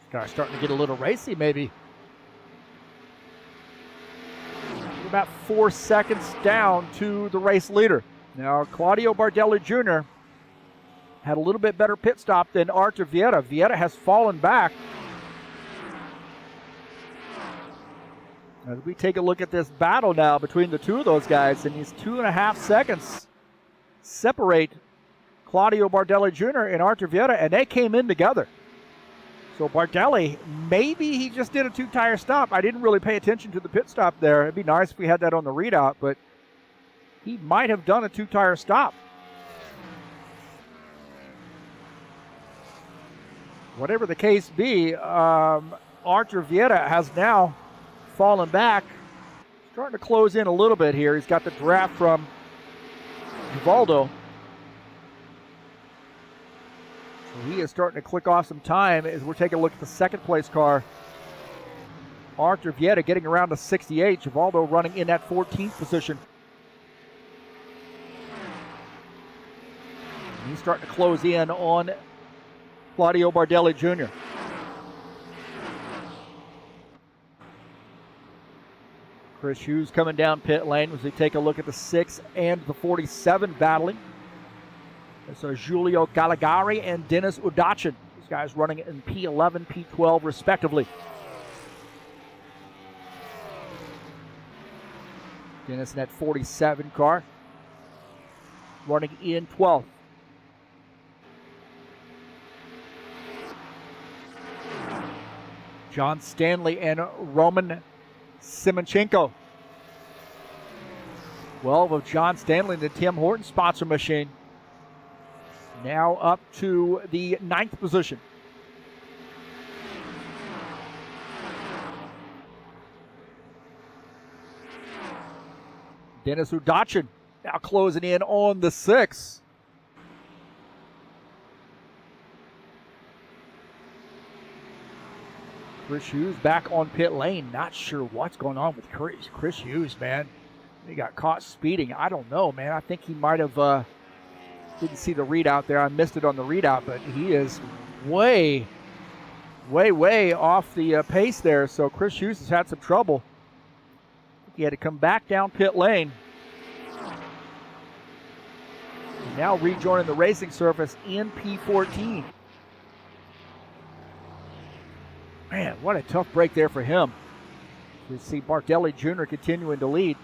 Guy's starting to get a little racy, maybe. About 4 seconds down to the race leader. Now, Claudio Bardelli Jr. had a little bit better pit stop than Arthur Vieta. Vieta has fallen back. As we take a look at this battle now between the two of those guys, and these 2.5 seconds separate Claudio Bardelli Jr. and Arthur Vieta, and they came in together. So Bardelli, maybe he just did a 2-tire stop. I didn't really pay attention to the pit stop there. It'd be nice if we had that on the readout, but he might have done a 2-tire stop. Whatever the case be, Arthur Vieta has now fallen back. Starting to close in a little bit here. He's got the draft from Ubaldo. So he is starting to click off some time as we're taking a look at the second place car. Arthur Vieta getting around to 68. Ubaldo running in that 14th position. And he's starting to close in on Claudio Bardelli Jr. Chris Hughes coming down pit lane as we take a look at the 6 and the 47 battling. So Giulio Galagari and Dennis Udachin. These guys running in P11, P12 respectively. Dennis in that 47 car. Running in 12th. John Stanley and Roman Simonchenko. 12 of John Stanley, the Tim Horton sponsor machine. Now up to the 9th position. Dennis Udachin now closing in on the 6. Chris Hughes back on pit lane. Not sure what's going on with Chris Hughes, man. He got caught speeding. I don't know, man. I think he might have... didn't see the readout there. I missed it on the readout, but he is way off the pace there. So Chris Hughes has had some trouble. He had to come back down pit lane. Now rejoining the racing surface in P14. Man, what a tough break there for him. You see Bardelli Jr. continuing to lead.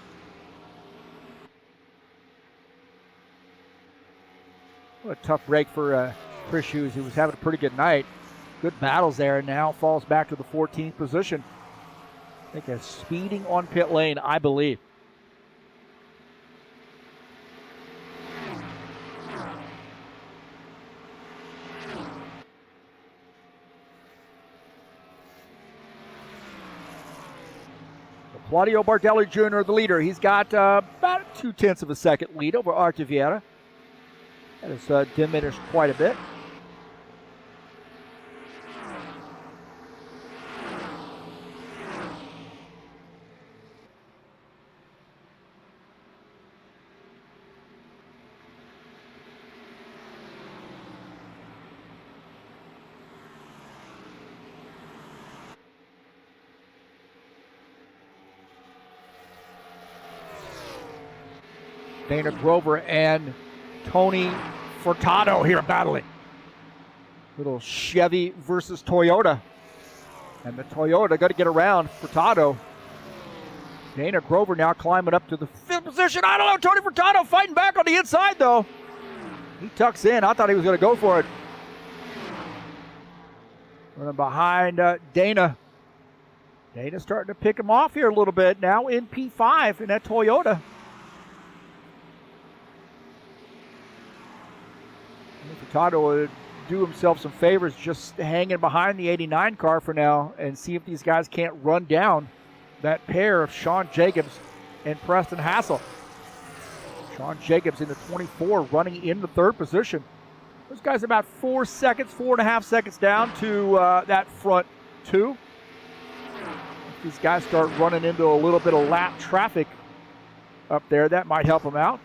What a tough break for Chris Hughes. He was having a pretty good night. Good battles there, and now falls back to the 14th position. I think a speeding on pit lane, I believe. Claudio Bardelli Jr., the leader. He's got about 0.2 of a second lead over Artiviera. That has diminished quite a bit. Dana Grover and Tony Furtado here battling. Little Chevy versus Toyota. And the Toyota got to get around Furtado. Dana Grover now climbing up to the 5th position. I don't know, Tony Furtado fighting back on the inside though. He tucks in. I thought he was going to go for it. Running behind Dana. Dana's starting to pick him off here a little bit. Now in P5 in that Toyota. Furtado would do himself some favors just hanging behind the 89 car for now and see if these guys can't run down that pair of Sean Jacobs and Preston Hassel. Sean Jacobs in the 24 running in the 3rd position. Those guys about 4.5 seconds down to that front 2. If these guys start running into a little bit of lap traffic up there, that might help them out.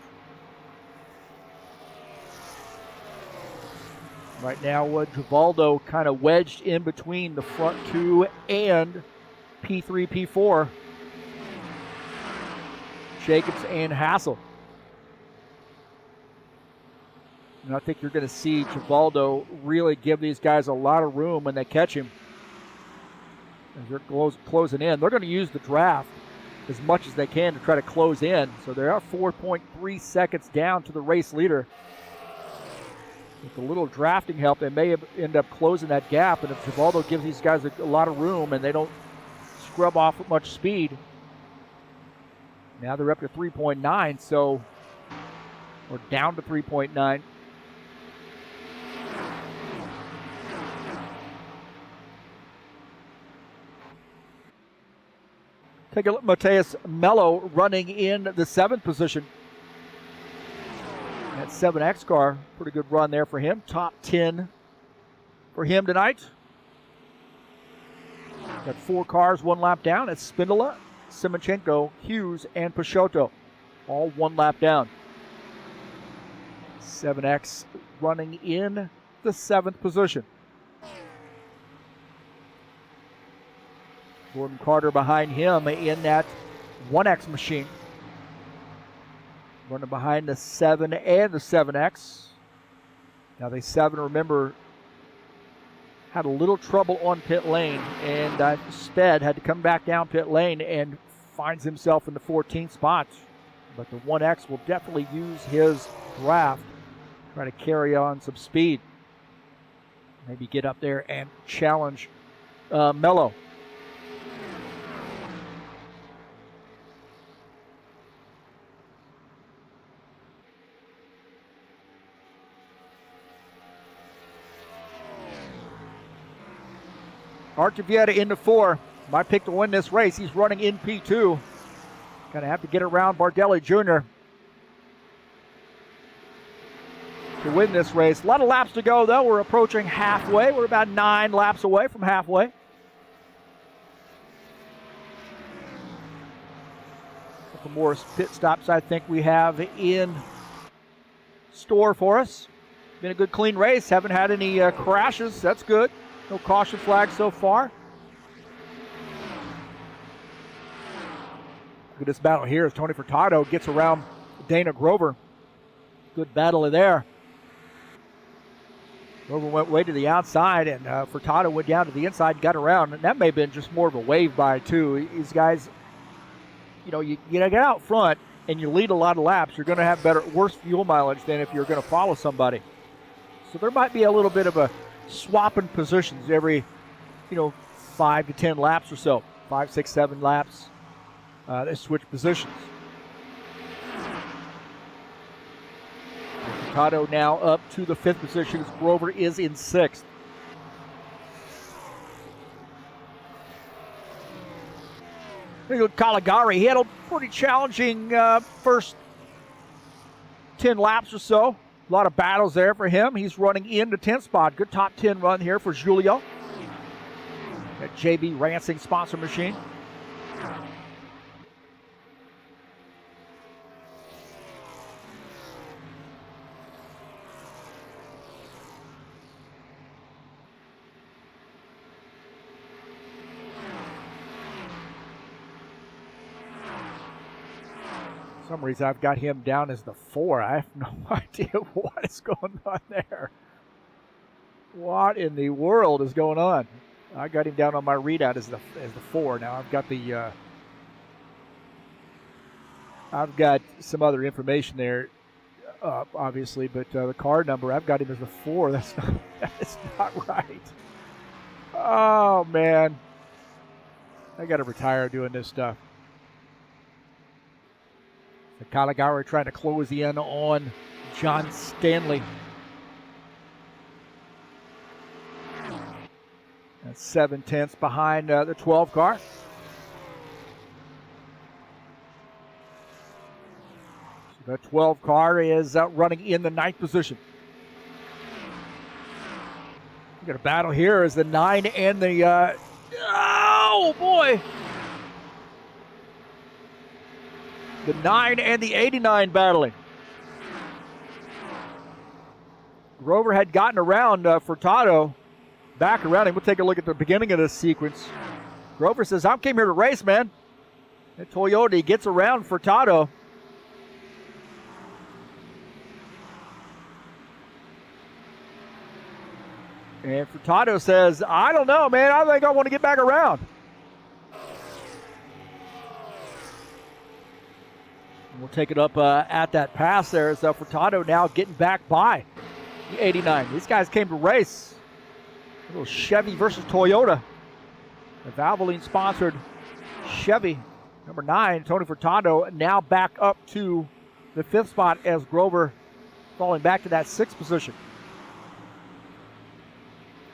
Right now, Givaldo kind of wedged in between the front 2 and P3, P4. Jacobs and Hassel. And I think you're going to see Givaldo really give these guys a lot of room when they catch him. As they're closing in. They're going to use the draft as much as they can to try to close in. So they are 4.3 seconds down to the race leader. With a little drafting help, they may end up closing that gap. And if Givaldo gives these guys a lot of room and they don't scrub off with much speed, now they're up to 3.9, so or down to 3.9. Take a look at Mateus Mello running in the 7th position. That 7X car, pretty good run there for him. Top 10 for him tonight. Got 4 cars, 1 lap down. It's Spindola, Simachenko, Hughes, and Peixoto. All 1 lap down. 7X running in the 7th position. Gordon Carter behind him in that 1X machine. Running behind the 7 and the 7X. Now the 7, remember, had a little trouble on pit lane, and Stead had to come back down pit lane and finds himself in the 14th spot. But the 1X will definitely use his draft, try to carry on some speed. Maybe get up there and challenge Mello. Archivieta into 4. My pick to win this race. He's running in P2. Gonna have to get around Bardelli Jr. to win this race. A lot of laps to go, though. We're approaching halfway. We're about 9 laps away from halfway. A couple more pit stops I think we have in store for us. Been a good, clean race. Haven't had any crashes. That's good. No caution flag so far. Look at this battle here as Tony Furtado gets around Dana Grover. Good battle there. Grover went way to the outside, and Furtado went down to the inside, got around. And that may have been just more of a wave by, too. These guys, you know, you get out front and you lead a lot of laps, you're going to have worse fuel mileage than if you're going to follow somebody. So there might be a little bit of a swapping positions every, 5 to 10 laps or so. 5, 6, 7 laps. They switch positions. Furtado now up to the 5th position as Grover is in 6th. Caligari, he had a pretty challenging first 10 laps or so. A lot of battles there for him. He's running in the 10th spot. Good top 10 run here for Giulio. That JB Racing sponsor machine. For some reason I've got him down as the 4. I have no idea what is going on there. What in the world is going on? I got him down on my readout as the 4. Now I've got I've got some other information there, obviously, but the car number I've got him as the 4. That's not right. Oh man, I got to retire doing this stuff. So Caligari trying to close in on John Stanley. That's 7/10 behind the 12 car. So the 12 car is running in the 9th position. We got a battle here as the 9 and the oh boy! The 9 and the 89 battling. Grover had gotten around Furtado. Back around him. We'll take a look at the beginning of this sequence. Grover says, I came here to race, man. And Toyota gets around Furtado. And Furtado says, I don't know, man. I think I want to get back around. And we'll take it up at that pass there. As Furtado now getting back by the 89. These guys came to race. A little Chevy versus Toyota. The Valvoline-sponsored Chevy. Number 9, Tony Furtado, now back up to the 5th spot as Grover falling back to that 6th position.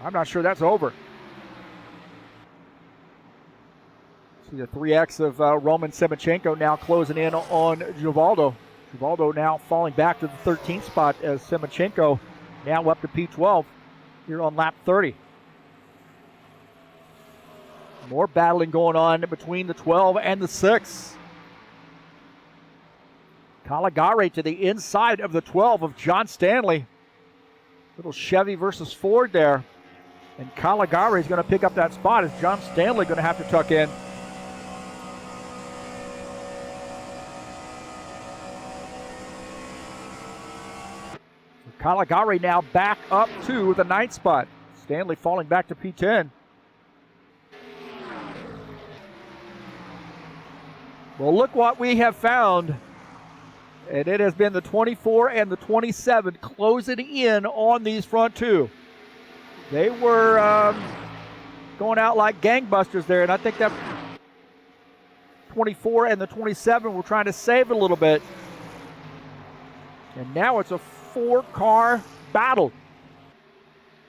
I'm not sure that's over. See the 3X of Roman Semachenko now closing in on Givaldo. Givaldo now falling back to the 13th spot as Semachenko now up to P12 here on lap 30. More battling going on between the 12 and the 6. Caligari to the inside of the 12 of John Stanley. Little Chevy versus Ford there. And Caligari is going to pick up that spot as John Stanley going to have to tuck in. So Caligari now back up to the 9th spot. Stanley falling back to P10. Well, look what we have found. And it has been the 24 and the 27 closing in on these front two. They were going out like gangbusters there, and I think that 24 and the 27 were trying to save it a little bit. And now it's a 4-car battle.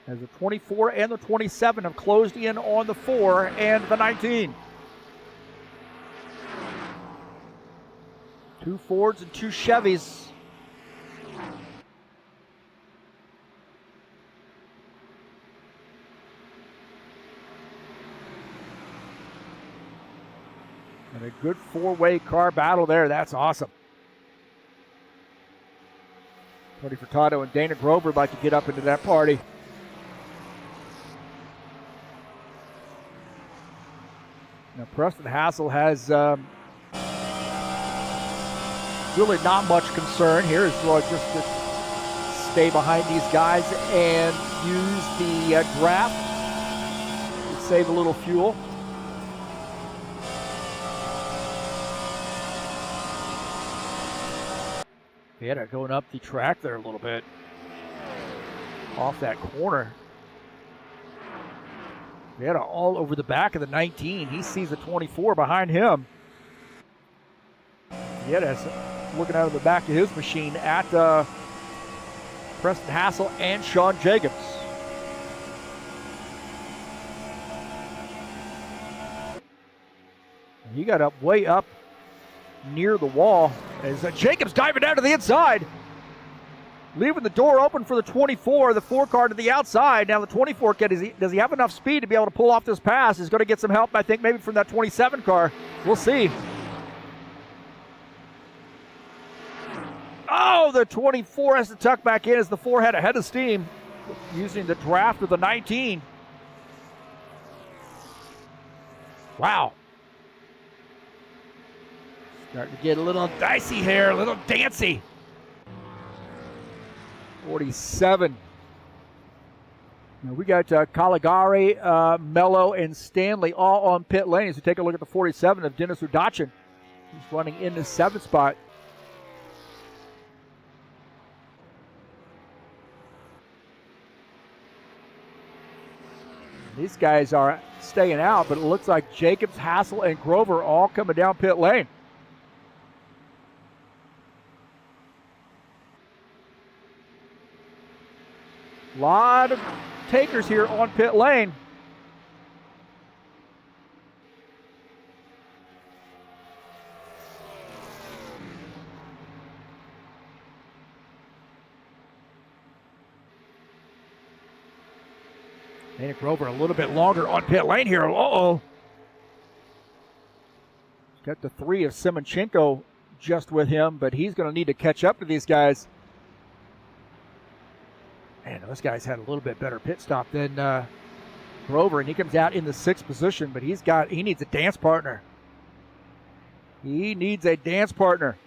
As the 24 and the 27 have closed in on the 4 and the 19. 2 Fords and 2 Chevys. And a good 4-way car battle there. That's awesome. Tony Furtado and Dana Grover like to get up into that party. Now Preston Hassel has really not much concern here. It's just to stay behind these guys and use the draft to save a little fuel. Pieta going up the track there a little bit. Off that corner. Vieta all over the back of the 19. He sees the 24 behind him. Vieta's looking out of the back of his machine at Preston Hassel and Sean Jacobs. He got up way up near the wall as Jacobs diving down to the inside, leaving the door open for the 24, the 4 car to the outside. Now the 24 kid, does he have enough speed to be able to pull off this pass? He's going to get some help, I think, maybe from that 27 car. We'll see. Oh, the 24 has to tuck back in as the 4 had a head of steam using the draft of the 19. Wow. Starting to get a little dicey here, a little dancy. 47. Now we got Caligari, Mello, and Stanley all on pit lane. So take a look at the 47 of Dennis Udachin. He's running in the 7th spot. These guys are staying out, but it looks like Jacobs, Hassel, and Grover all coming down pit lane. A lot of takers here on pit lane. Dana Grover a little bit longer on pit lane here. Uh-oh. Got the 3 of Simonchenko just with him, but he's going to need to catch up to these guys. Man, those guys had a little bit better pit stop than Grover, and he comes out in the 6th position, but he needs a dance partner. He needs a dance partner.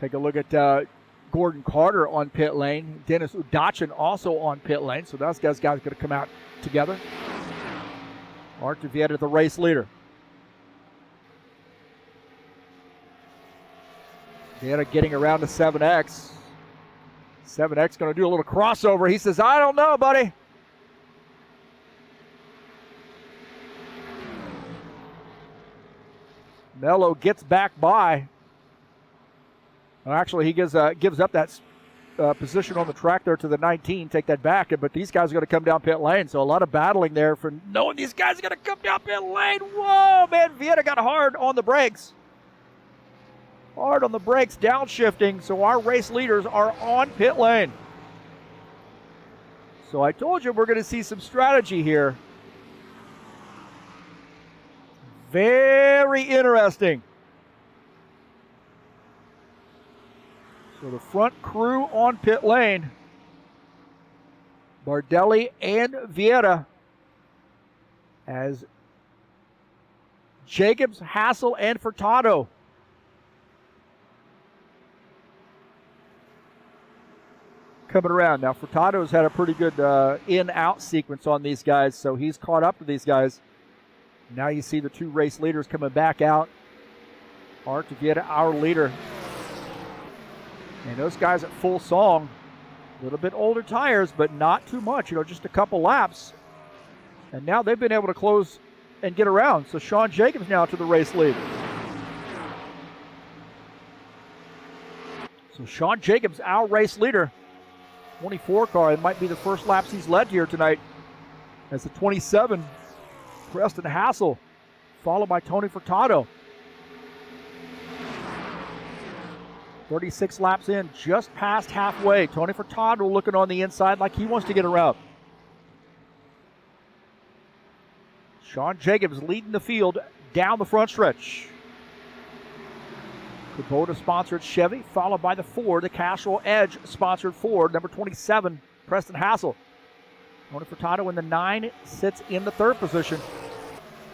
Take a look at Gordon Carter on pit lane. Dennis Udachin also on pit lane, so those guys going to come out together. Artur Vieta, the race leader. Vieta getting around the 7X. 7X going to do a little crossover. He says, I don't know, buddy. Mello gets back by. Well, actually, he gives up that position on the track there to the 19. Take that back. But these guys are going to come down pit lane. So a lot of battling there for knowing these guys are going to come down pit lane. Whoa, man. Vieta got hard on the brakes. Hard on the brakes, downshifting, so our race leaders are on pit lane. So I told you we're going to see some strategy here. Very interesting. So the front crew on pit lane, Bardelli and Vieta, as Jacobs, Hassel, and Furtado coming around. Now, Furtado's had a pretty good in-out sequence on these guys, so he's caught up to these guys. Now you see the 2 race leaders coming back out. Artur Vieta, our leader. And those guys at full song. A little bit older tires, but not too much. Just a couple laps. And now they've been able to close and get around. So Sean Jacobs now to the race lead. So Sean Jacobs, our race leader. 24 car. It might be the first laps he's led here tonight. As the 27, Preston Hassel, followed by Tony Furtado. 36 laps in, just past halfway. Tony Furtado looking on the inside like he wants to get around. Sean Jacobs leading the field down the front stretch. Kubota-sponsored Chevy, followed by the Ford, the Casual Edge-sponsored Ford, number 27, Preston Hassel. Tony Furtado in the 9 sits in the 3rd position.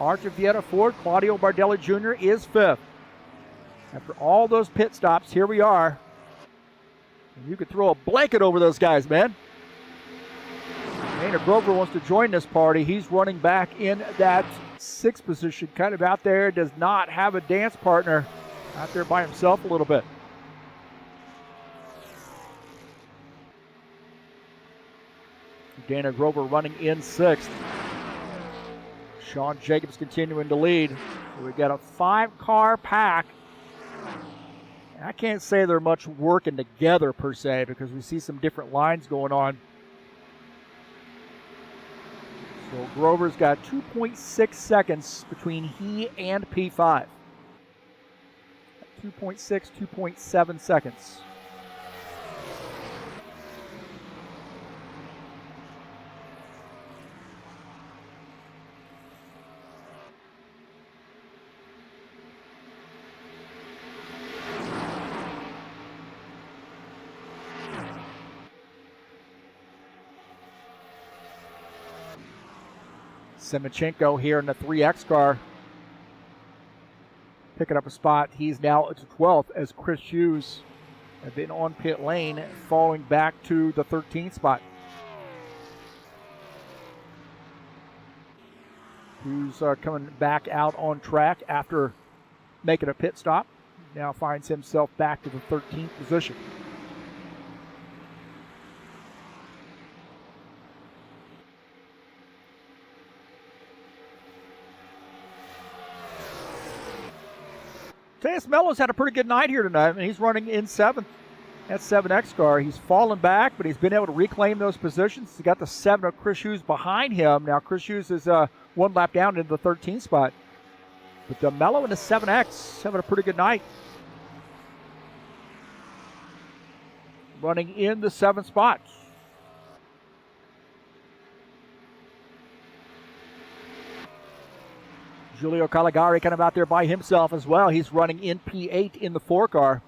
Artur Vieta Ford, Claudio Bardelli Jr. is 5th. After all those pit stops, here we are. And you could throw a blanket over those guys, man. Dana Grover wants to join this party. He's running back in that 6th position, kind of out there, does not have a dance partner. Out there by himself a little bit. Dana Grover running in 6th. Sean Jacobs continuing to lead. So we've got a 5-car pack. I can't say they're much working together per se because we see some different lines going on. So Grover's got 2.6 seconds between he and P5. 2.6, 2.7 seconds. Semachenko here in the 3X car, picking up a spot. He's now at 12th as Chris Hughes has been on pit lane, falling back to the 13th spot. Hughes coming back out on track after making a pit stop. Now finds himself back to the 13th position. Tejas Mello's had a pretty good night here tonight. I mean, he's running in 7th. That 7X car. He's fallen back, but he's been able to reclaim those positions. He's got the 7 of Chris Hughes behind him. Now Chris Hughes is 1 lap down into the 13th spot. But Mello in the 7X having a pretty good night. Running in the 7th spot. Giulio Caligari kind of out there by himself as well. He's running in P8 in the 4 car.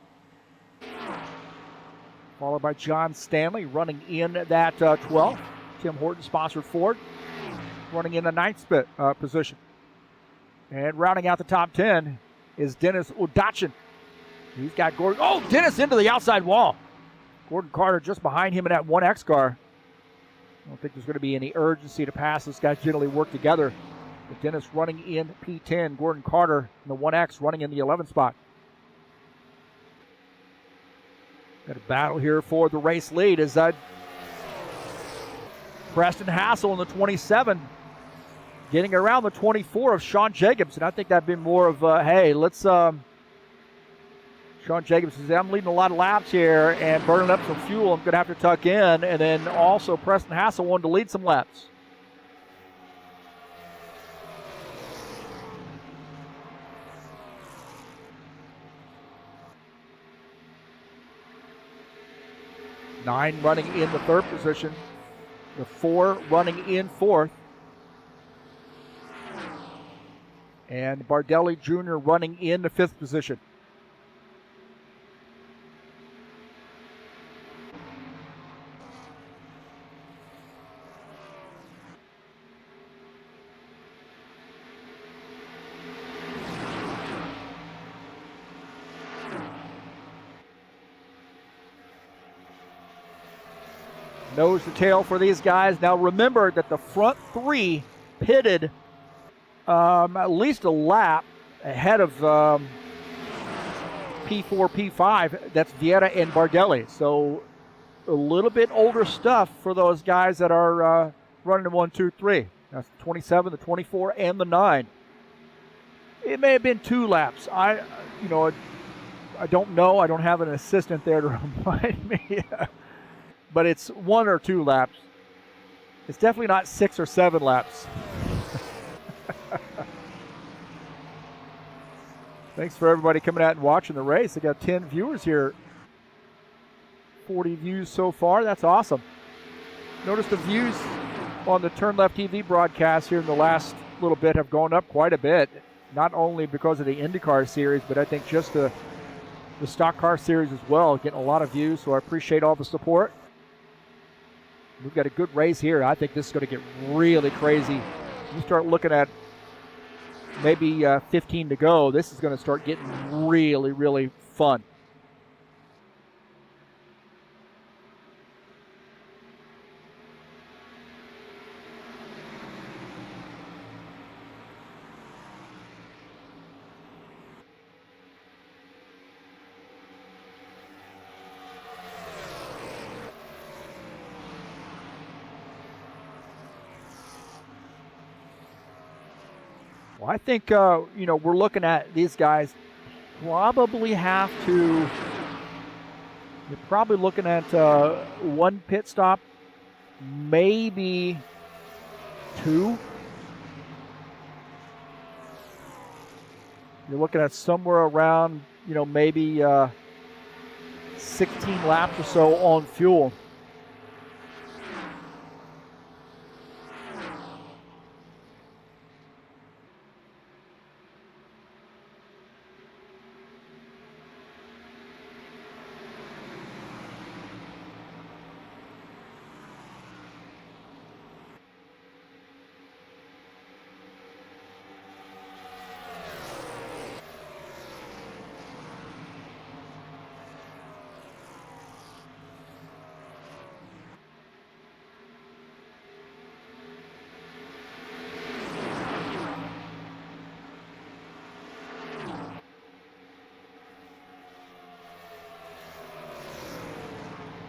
Followed by John Stanley running in that 12th. Tim Horton sponsored Ford running in the 9th position. And rounding out the top 10 is Dennis Udachin. He's got Gordon. Oh, Dennis into the outside wall. Gordon Carter just behind him in that 1X car. I don't think there's going to be any urgency to pass. This guys generally work together. But Dennis running in P10. Gordon Carter in the 1X running in the 11th spot. Got a battle here for the race lead as Preston Hassel in the 27. Getting around the 24 of Sean Jacobs. And I think that'd been more of a, hey, let's... Sean Jacobs says, I'm leading a lot of laps here and burning up some fuel. I'm going to have to tuck in. And then also Preston Hassel wanted to lead some laps. Nine running in the 3rd position. The 4 running in 4th. And Bardelli Jr. running in the 5th position. Nose to tail for these guys. Now remember that the front 3 pitted at least a lap ahead of P4, P5. That's Vieira and Bardelli. So a little bit older stuff for those guys that are running the 1, 2, 3. That's the 27, the 24, and the 9. It may have been 2 laps. I don't know. I don't have an assistant there to remind me. But it's 1 or 2 laps. It's definitely not 6 or 7 laps. Thanks for everybody coming out and watching the race. I got 10 viewers here. 40 views so far. That's awesome. Notice the views on the TurnLeftTV broadcast here in the last little bit have gone up quite a bit. Not only because of the IndyCar series, but I think just the Stockcar series as well. Getting a lot of views, so I appreciate all the support. We've got a good race here. I think this is going to get really crazy. You start looking at maybe 15 to go. This is going to start getting really, really fun. Well, I think, we're looking at these guys probably have to, you're probably looking at one pit stop, maybe two. You're looking at somewhere around, maybe 16 laps or so on fuel.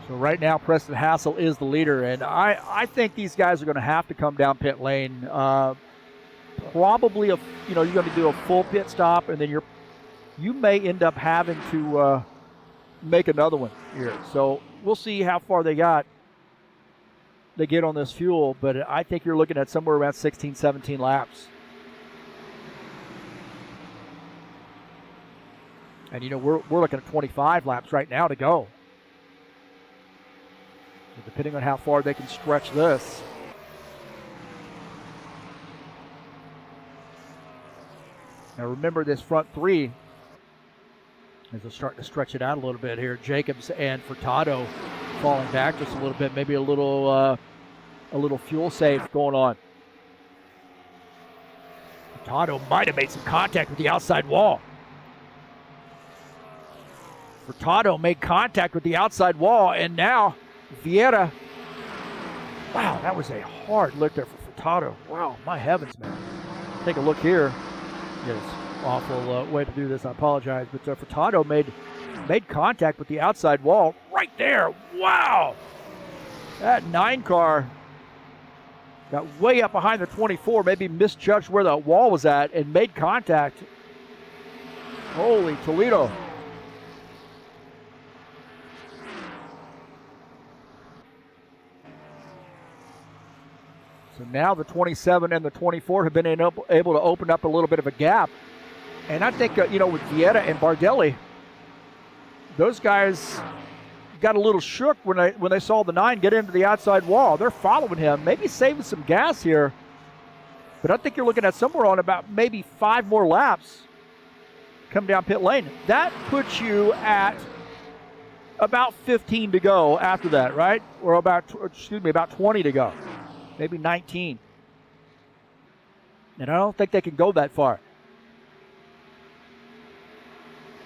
So right now, Preston Hassel is the leader, and I think these guys are going to have to come down pit lane. Probably you're going to do a full pit stop, and then you may end up having to make another one here. So we'll see how far they get on this fuel, but I think you're looking at somewhere around 16, 17 laps. And we're looking at 25 laps right now to go. So depending on how far they can stretch this. Now remember, this front three, as they're starting to stretch it out a little bit here, Jacobs and Furtado falling back just a little bit, maybe a little fuel save going on. Furtado might have made some contact with the outside wall. Furtado made contact with the outside wall, and now Vieira. Wow, that was a hard lick there for Furtado. Wow, my heavens, man. Take a look here. Yes, awful way to do this. I apologize, but Furtado made contact with the outside wall right there. Wow, that 9 car got way up behind the 24. Maybe misjudged where the wall was at and made contact. Holy Toledo. So now the 27 and the 24 have been able to open up a little bit of a gap. And I think, with Vieira and Bardelli, those guys got a little shook when they saw the 9 get into the outside wall. They're following him, maybe saving some gas here. But I think you're looking at somewhere on about maybe 5 more laps come down pit lane. That puts you at about 15 to go after that, right? Or about 20 to go. Maybe 19. And I don't think they can go that far.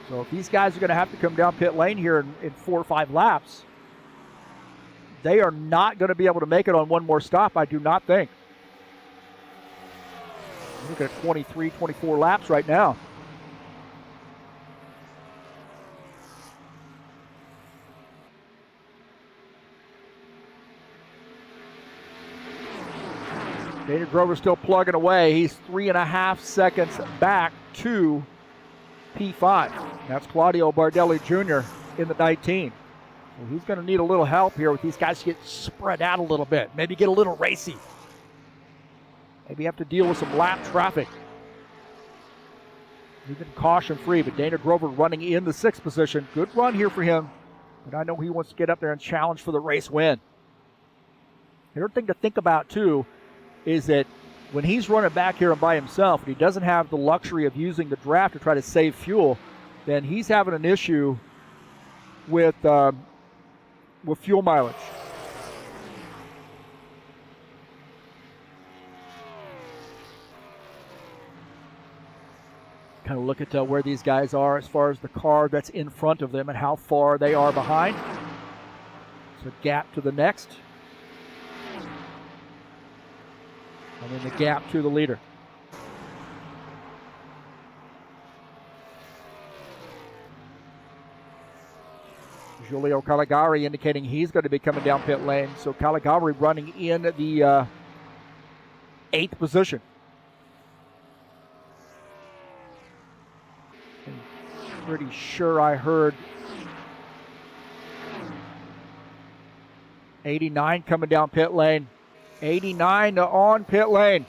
So if these guys are going to have to come down pit lane here in 4 or 5 laps, they are not going to be able to make it on one more stop, I do not think. Look at 23, 24 laps right now. Dana Grover still plugging away. He's 3.5 seconds back to P5. That's Claudio Bardelli Jr. in the 19. Well, he's going to need a little help here with these guys to get spread out a little bit. Maybe get a little racy. Maybe have to deal with some lap traffic. Even caution free, but Dana Grover running in the 6th position. Good run here for him. But I know he wants to get up there and challenge for the race win. The other thing to think about, too, is that when he's running back here and by himself, and he doesn't have the luxury of using the draft to try to save fuel, then he's having an issue with fuel mileage. Kind of look at where these guys are as far as the car that's in front of them and how far they are behind. So gap to the next. And then the gap to the leader. Giulio Caligari indicating he's going to be coming down pit lane. So Caligari running in the 8th position. Pretty sure I heard 89 coming down pit lane. 89 on pit lane.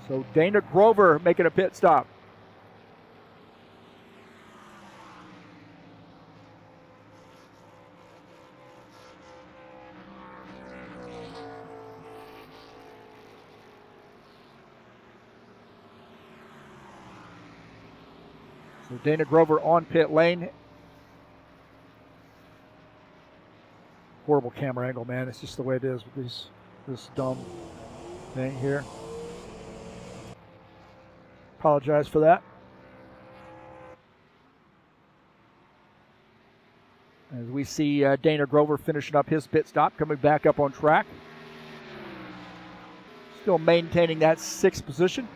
So Dana Grover making a pit stop. So Dana Grover on pit lane. Horrible camera angle, man. It's just the way it is with this dumb thing here. Apologize for that. As we see Dana Grover finishing up his pit stop, coming back up on track. Still maintaining that 6th position.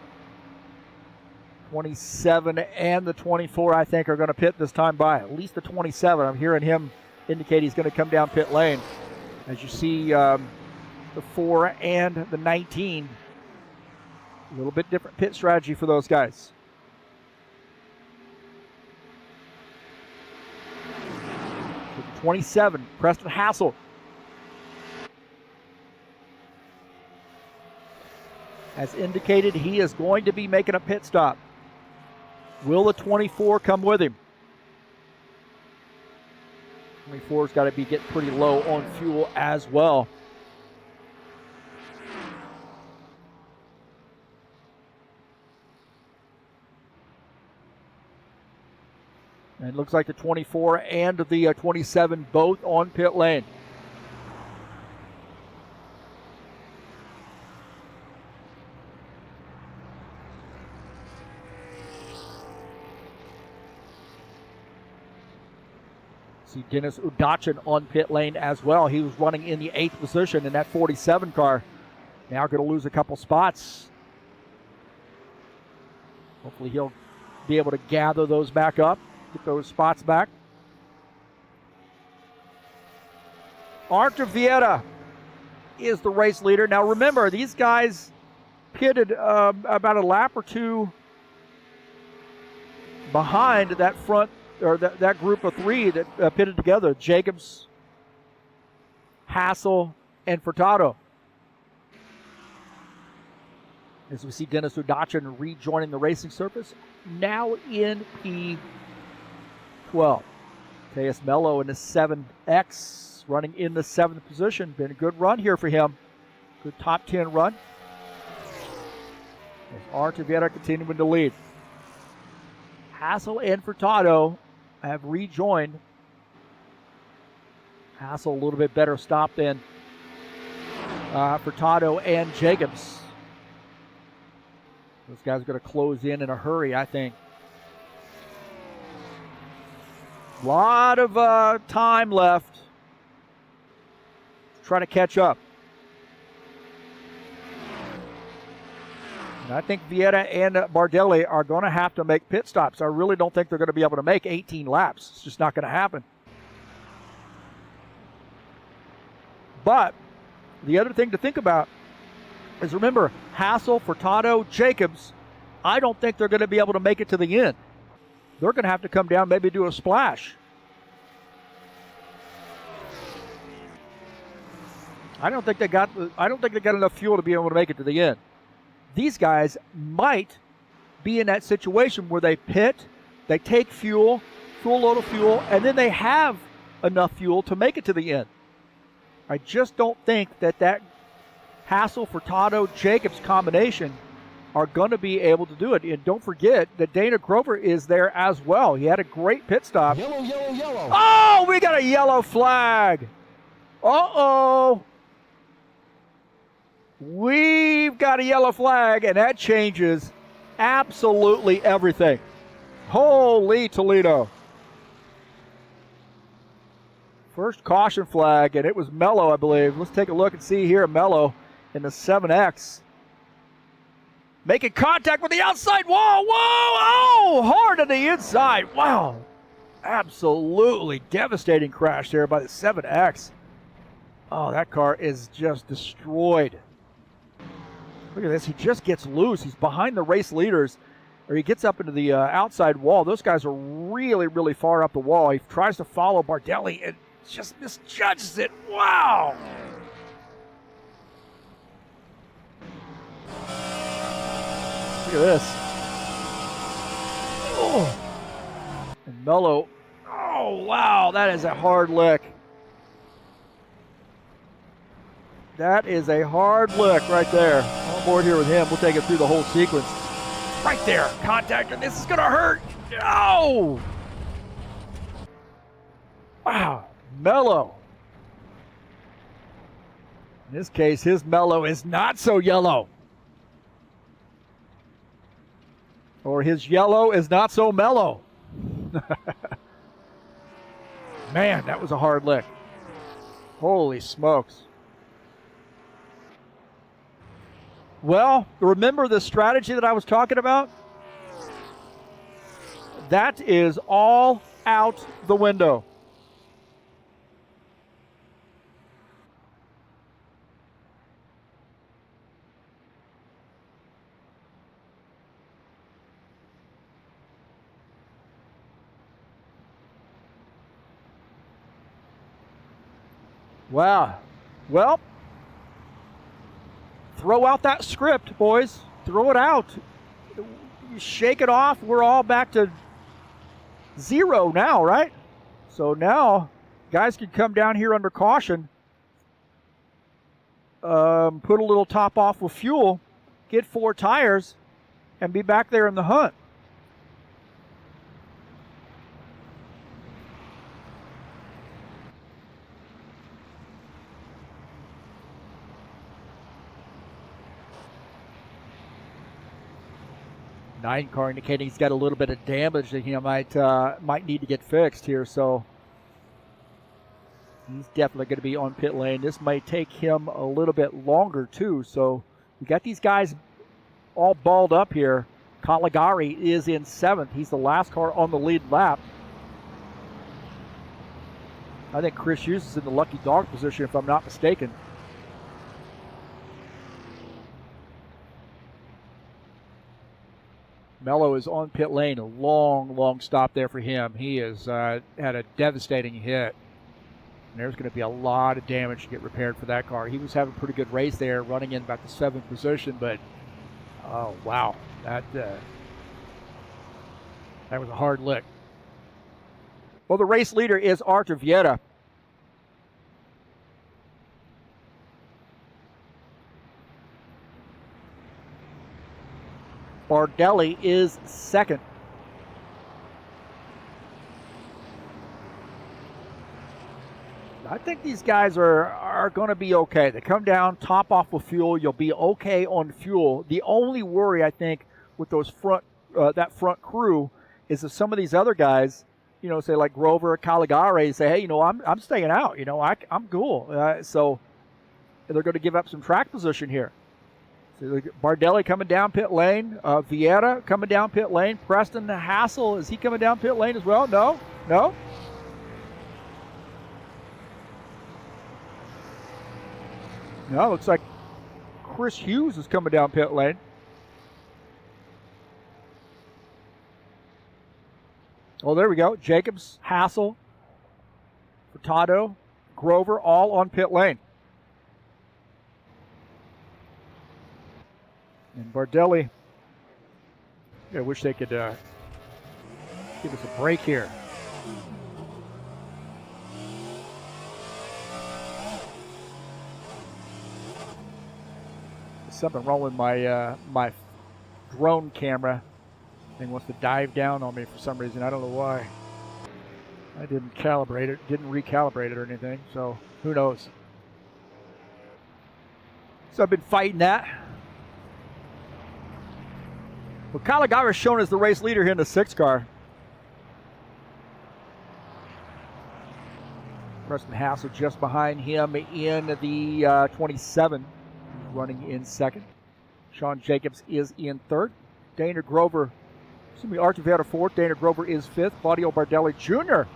27 and the 24, I think, are going to pit this time by. At least the 27. I'm hearing him indicate he's going to come down pit lane. As you see the 4 and the 19. A little bit different pit strategy for those guys. So the 27, Preston Hassel. As indicated, he is going to be making a pit stop. Will the 24 come with him? 24's got to be getting pretty low on fuel as well. And it looks like the 24 and the 27 both on pit lane. See Dennis Udachin on pit lane as well. He was running in the 8th position in that 47 car. Now going to lose a couple spots. Hopefully he'll be able to gather those back up, get those spots back. Artur Vieira is the race leader. Now remember, these guys pitted about a lap or two behind that front, or that group of 3 that pitted together. Jacobs, Hassel, and Furtado. As we see Dennis Udachin rejoining the racing surface, now in P12. Teus Mello in the 7X, running in the 7th position. Been a good run here for him. Good top 10 run. As Artur Vieira continuing to lead. Hassel and Furtado have rejoined. Hassel a little bit better stop than Furtado and Jacobs. Those guys are going to close in a hurry, I think. A lot of time left to try to catch up. And I think Vieira and Bardelli are going to have to make pit stops. I really don't think they're going to be able to make 18 laps. It's just not going to happen. But the other thing to think about is, remember, Hassel, Furtado, Jacobs, I don't think they're going to be able to make it to the end. They're going to have to come down, maybe do a splash. I don't think they got enough fuel to be able to make it to the end. These guys might be in that situation where they pit, they take fuel, full load of fuel, and then they have enough fuel to make it to the end. I just don't think that Hassel, Furtado, Jacobs combination are going to be able to do it. And don't forget that Dana Grover is there as well. He had a great pit stop. Yellow, yellow, yellow. Oh, we got a yellow flag. Uh-oh. We've got a yellow flag, and that changes absolutely everything. Holy Toledo. First caution flag, and it was Mello, I believe. Let's take a look and see here. Mello in the 7X. Making contact with the outside wall. Whoa! Oh! Hard on the inside. Wow. Absolutely devastating crash there by the 7X. Oh, that car is just destroyed. Look at this. He just gets loose. He's behind the race leaders, or he gets up into the outside wall. Those guys are really, really far up the wall. He tries to follow Bardelli and just misjudges it. Wow. Look at this. Oh. And Mello. Oh, wow. That is a hard lick. That is a hard lick right there. On board here with him. We'll take it through the whole sequence. Right there. Contact, and this is going to hurt. No! Wow. Mello. In this case, his Mello is not so yellow. Or his yellow is not so mellow. Man, that was a hard lick. Holy smokes. Well, remember the strategy that I was talking about? That is all out the window. Wow. Well, throw out that script, boys. Throw it out. You shake it off. We're all back to 0 now, right? So now guys can come down here under caution, put a little top off with fuel, get 4 tires, and be back there in the hunt. Nine car indicating he's got a little bit of damage that he might need to get fixed here, so he's definitely going to be on pit lane. This may take him a little bit longer too, so we got these guys all balled up here. Caligari is in 7th. He's the last car on the lead lap. I think Chris Hughes is in the lucky dog position if I'm not mistaken. Mello is on pit lane. A long stop there for him. He has had a devastating hit. And there's going to be a lot of damage to get repaired for that car. He was having a pretty good race there, running in about the 7th position, but oh, wow. That was a hard lick. Well, the race leader is Artur Vieta. Bardelli is 2nd. I think these guys are going to be okay. They come down, top off with fuel. You'll be okay on fuel. The only worry, I think, with those that front crew is if some of these other guys, say like Grover or Caligari, say, hey, I'm staying out. I'm cool. So they're going to give up some track position here. So Bardelli coming down pit lane. Vieta coming down pit lane. Preston Hassel, is he coming down pit lane as well? No. No, looks like Chris Hughes is coming down pit lane. Oh, there we go. Jacobs, Hassel, Furtado, Grover, all on pit lane. And Bardelli, I wish they could give us a break here. There's something wrong with my my drone camera. Thing wants to dive down on me for some reason. I don't know why. I didn't recalibrate it or anything, so who knows. So I've been fighting that. Well, Caligari is shown as the race leader here in the 6 car. Preston Hassel just behind him in the 27. He's running in 2nd. Sean Jacobs is in 3rd. Artur Vieta 4th. Dana Grover is 5th. Claudio Bardelli Jr.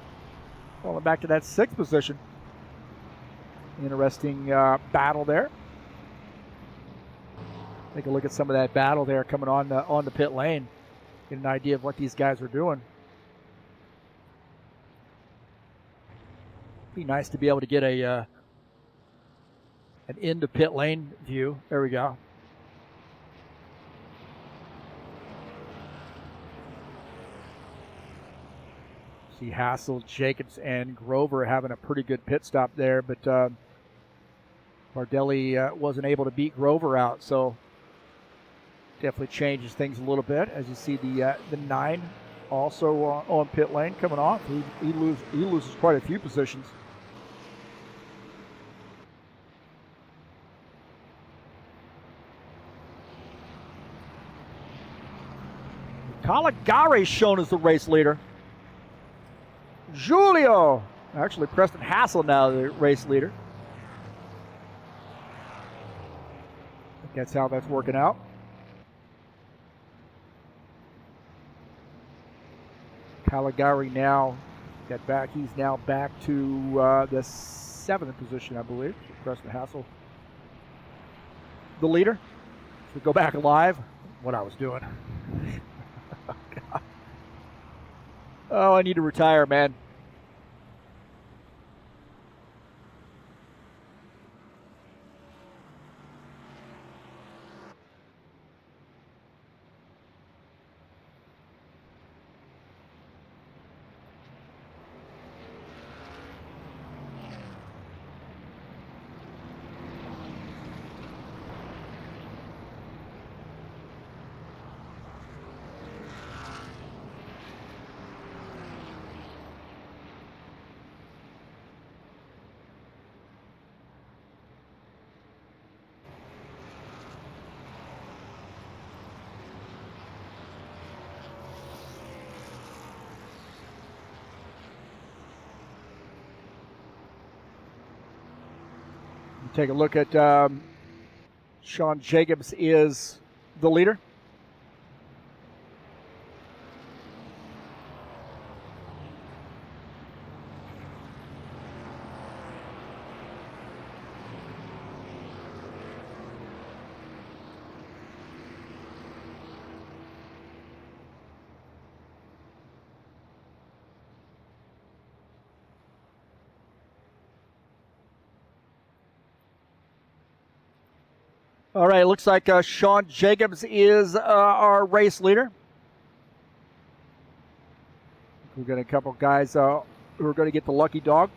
falling back to that 6th position. Interesting battle there. Take a look at some of that battle there coming on the pit lane. Get an idea of what these guys are doing. Be nice to be able to get an into pit lane view. There we go. See Hassel, Jacobs, and Grover having a pretty good pit stop there, but Bardelli wasn't able to beat Grover out, so definitely changes things a little bit. As you see the 9 also on pit lane coming off. He loses quite a few positions. Caligari shown as the race leader. Julio, actually Preston Hassel now the race leader. I think that's how that's working out. Caligari now got back. He's now back to the 7th position, I believe. Preston Hassel, the leader. So go back live. What I was doing. Oh, I need to retire, man. Take a look at Sean Jacobs is the leader. All right, looks like Sean Jacobs is our race leader. We've got a couple guys who are going to get the lucky dog.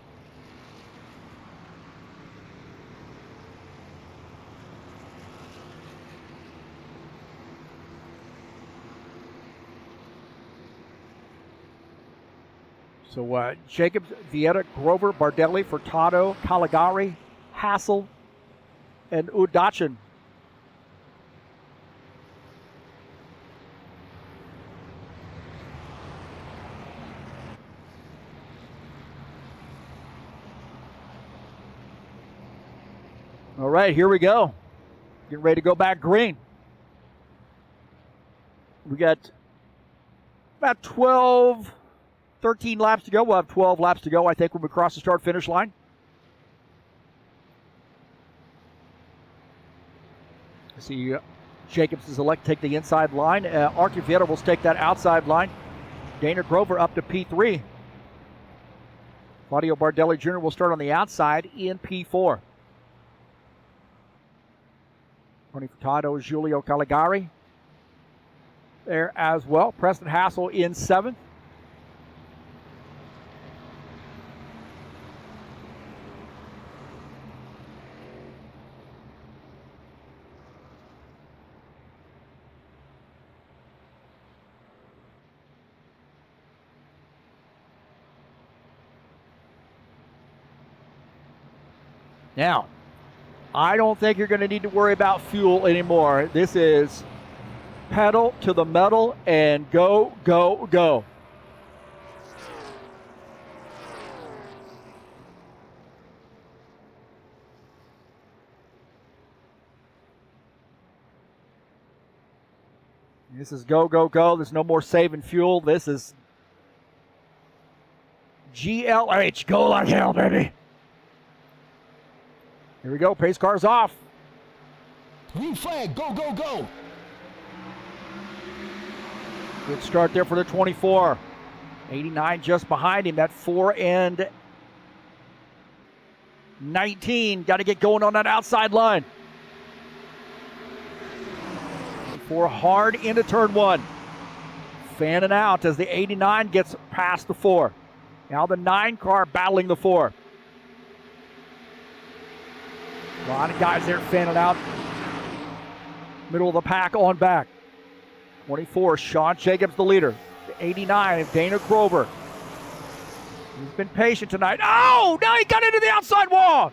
So Jacobs, Vieta, Grover, Bardelli, Furtado, Caligari, Hassel, and Udachin. All right, here we go. Getting ready to go back green. We got about 12, 13 laps to go. We'll have 12 laps to go, I think, when we cross the start-finish line. I see Jacobs is elect to take the inside line. Archivieta will take that outside line. Dana Grover up to P3. Claudio Bardelli Jr. will start on the outside in P4. Tony Furtado, Giulio Caligari there as well. Preston Hassel in 7th. Now, I don't think you're going to need to worry about fuel anymore. This is pedal to the metal and go, go, go. This is go, go, go. There's no more saving fuel. This is GLH. Go like hell, baby. Here we go. Pace car's off. Green flag, go, go, go. Good start there for the 24. 89 just behind him. That 4 and 19. Got to get going on that outside line. 4 hard into turn 1. Fanning out as the 89 gets past the 4. Now the 9 car battling the 4. A lot of guys there fanning out. Middle of the pack on back. 24, Sean Jacobs the leader. The 89, Dana Grover. He's been patient tonight. Oh, now he got into the outside wall.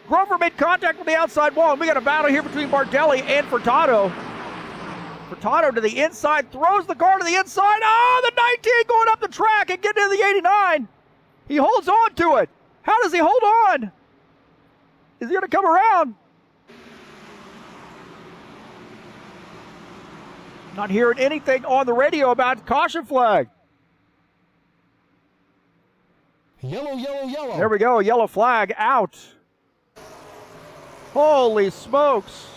Grover made contact with the outside wall, and we got a battle here between Bardelli and Furtado. Furtado to the inside, throws the car to the inside. Oh, the 19 going up the track and getting into the 89. He holds on to it. How does he hold on? Is he going to come around? Not hearing anything on the radio about caution flag. Yellow, yellow, yellow. There we go, yellow flag out. Holy smokes.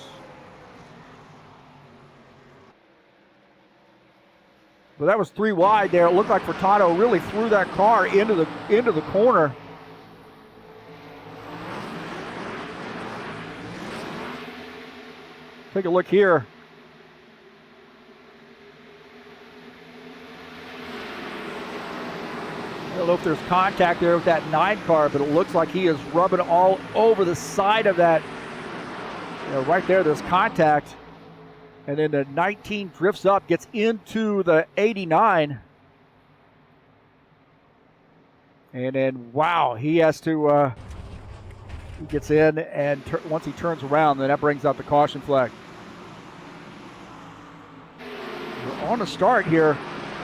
But that was 3 wide there. It looked like Furtado really threw that car into the corner. Take a look here. I don't know if there's contact there with that 9 car, but it looks like he is rubbing all over the side of that. You know, right there, there's contact. And then the 19 drifts up, gets into the 89. And then, wow, he has to, he gets in, and once he turns around, then that brings out the caution flag. We're on the start here.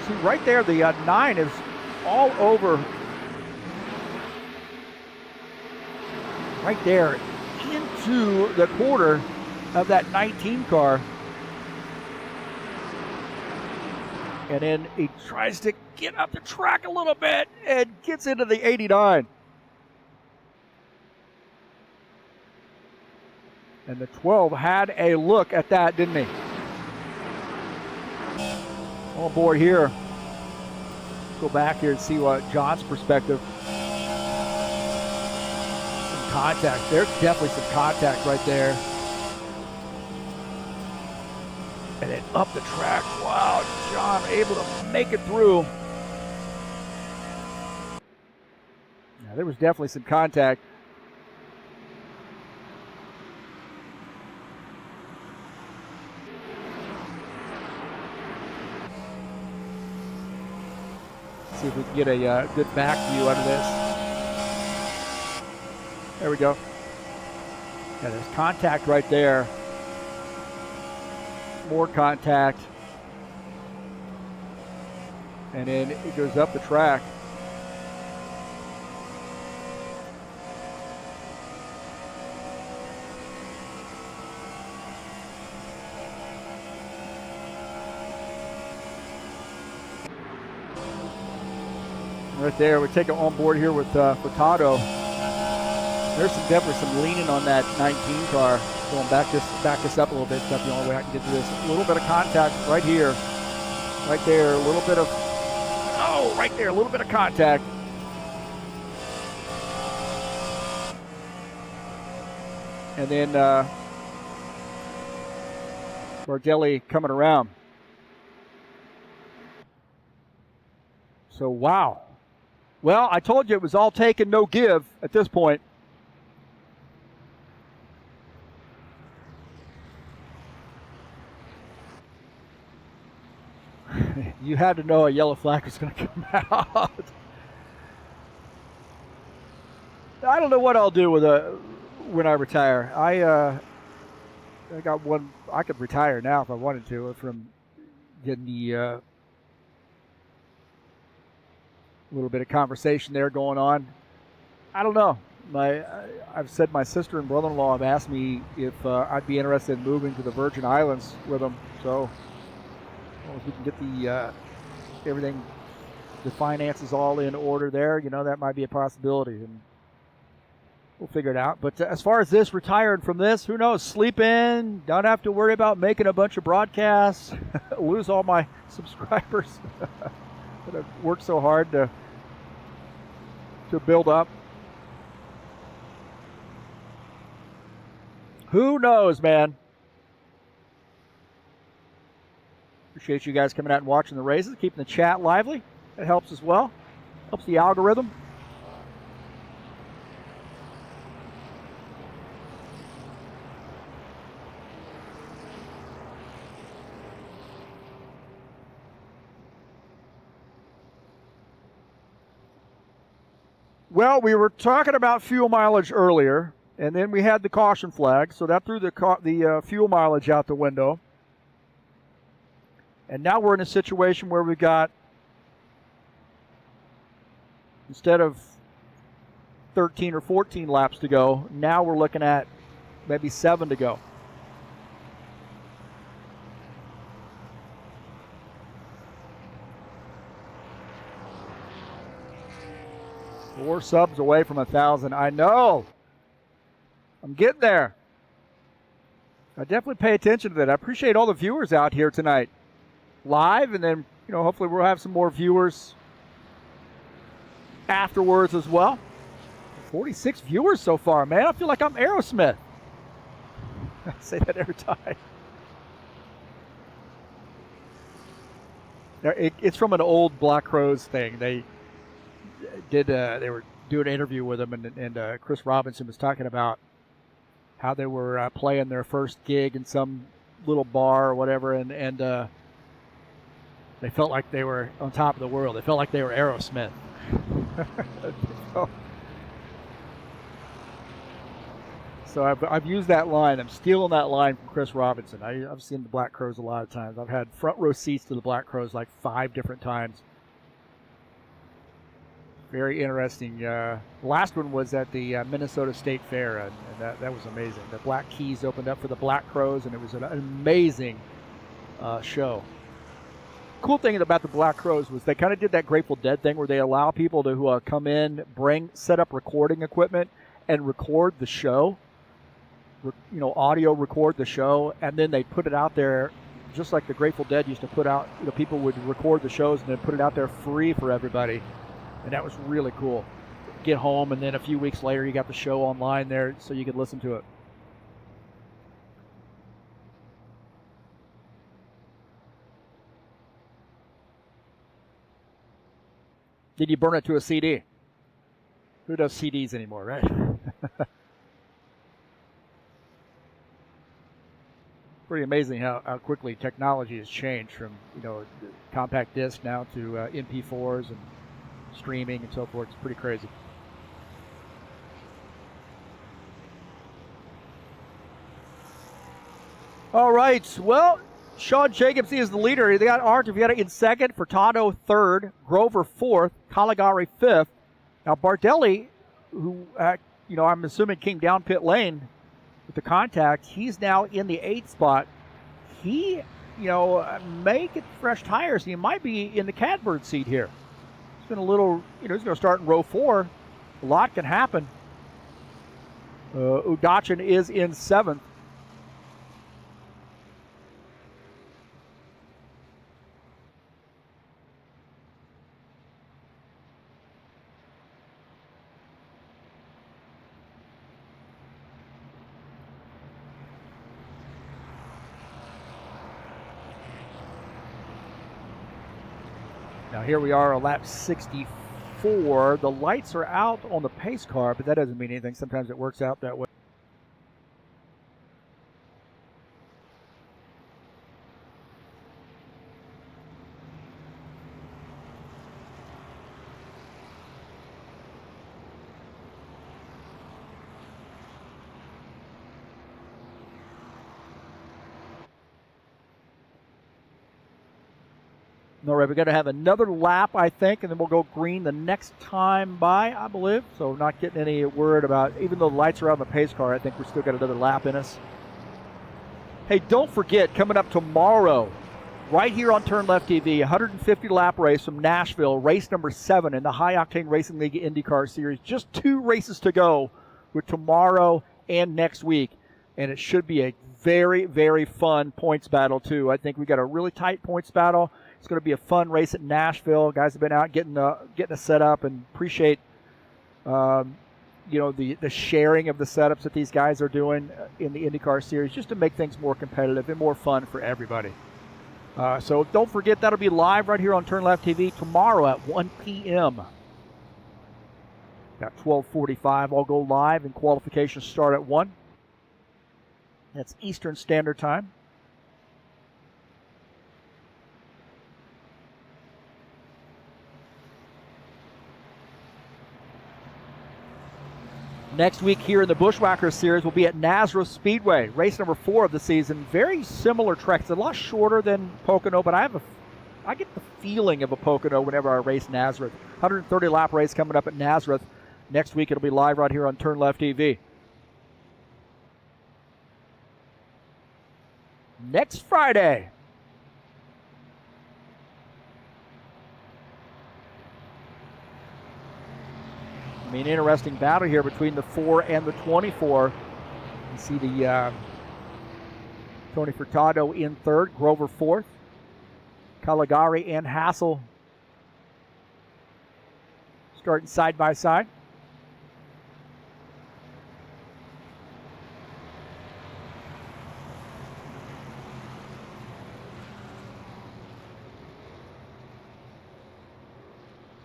See, right there, the 9 is all over. Right there, into the quarter of that 19 car. And then he tries to get up the track a little bit and gets into the 89. And the 12 had a look at that, didn't he? On board here. Let's go back here and see what John's perspective. Some contact. There's definitely some contact right there. And then up the track. Wow, John able to make it through. Yeah, there was definitely some contact. See if we can get a good back view out of this. There we go. Yeah, there's contact right there. More contact. And then it goes up the track. Right there, we take it on board here with Furtado. There's definitely some leaning on that 19 car. Going back this up a little bit. That's the only way I can get to this. A little bit of contact right here, right there. A little bit of right there. A little bit of contact. And then Bardelli coming around. So wow. Well, I told you it was all take and no give at this point. You had to know a yellow flag was going to come out. I don't know what I'll do with when I retire. I got one. I could retire now if I wanted to from getting the little bit of conversation there going on. I don't know. I've said my sister and brother-in-law have asked me if I'd be interested in moving to the Virgin Islands with them. So if we can get the everything, the finances all in order there, you know, that might be a possibility. And we'll figure it out. But as far as this, retiring from this, who knows? Sleep in, don't have to worry about making a bunch of broadcasts, lose all my subscribers that I've worked so hard to build up. Who knows, man? Appreciate you guys coming out and watching the races, keeping the chat lively. It helps as well. Helps the algorithm. Well, we were talking about fuel mileage earlier, and then we had the caution flag, so that threw the fuel mileage out the window. And now we're in a situation where we've got, instead of 13 or 14 laps to go, now we're looking at maybe 7 to go. Four subs away from 1,000. I know. I'm getting there. I definitely pay attention to that. I appreciate all the viewers out here tonight, live, and then hopefully we'll have some more viewers afterwards as well. 46 viewers so far, man. I feel like I'm Aerosmith. I say that every time. It's from an old Black Crowes thing. They were doing an interview with him, and Chris Robinson was talking about how they were playing their first gig in some little bar or whatever, and they felt like they were on top of the world. They felt like they were Aerosmith. So I've used that line. I'm stealing that line from Chris Robinson. I've seen the Black Crowes a lot of times. I've had front row seats to the Black Crowes like 5 different times. Very interesting. Last one was at the Minnesota State Fair, and that was amazing. The Black Keys opened up for the Black Crowes, and it was an amazing show. Cool thing about the Black Crowes was they kind of did that Grateful Dead thing where they allow people to come in, set up recording equipment, and record the show. Audio record the show, and then they put it out there, just like the Grateful Dead used to put out. People would record the shows and then put it out there free for everybody. And that was really cool. Get home, and then a few weeks later, you got the show online there so you could listen to it. Did you burn it to a CD? Who does CDs anymore, right? Pretty amazing how quickly technology has changed from, compact disc now to MP4s and streaming and so forth. It's pretty crazy. All right. Well, Sean Jacobs is the leader. They got Art Vieta in second, Furtado third, Grover fourth, Caligari fifth. Now Bardelli, who I'm assuming came down pit lane with the contact, he's now in the 8th spot. He, may get fresh tires. He might be in the catbird seat here. It's been a little, he's going to start in row 4. A lot can happen. Udachin is in 7th. Now here we are on lap 64. The lights are out on the pace car, but that doesn't mean anything. Sometimes it works out that way. All right, we're going to have another lap, I think, and then we'll go green the next time by, I believe. So not getting any word about, even though the lights are on the pace car, I think we still got another lap in us. Hey, don't forget, coming up tomorrow, right here on TurnLeftTV, 150-lap race from Nashville, race number 7 in the High Octane Racing League IndyCar Series. Just 2 races to go with tomorrow and next week. And it should be a very, very fun points battle, too. I think we got a really tight points battle. It's going to be a fun race at Nashville. Guys have been out getting a setup, and appreciate the sharing of the setups that these guys are doing in the IndyCar series, just to make things more competitive and more fun for everybody. So don't forget, that'll be live right here on TurnLeftTV tomorrow at 1 p.m. At 12:45, I'll go live, and qualifications start at 1. That's Eastern Standard Time. Next week here in the Buschwackers Series, we'll be at Nazareth Speedway, race number 4 of the season. Very similar track. It's a lot shorter than Pocono, but I get the feeling of a Pocono whenever I race Nazareth. 130 lap race coming up at Nazareth. Next week it'll be live right here on TurnLeftTV. Next Friday, an interesting battle here between the 4 and the 24. You see the Tony Furtado in 3rd, Grover 4th. Caligari and Hassel starting side by side.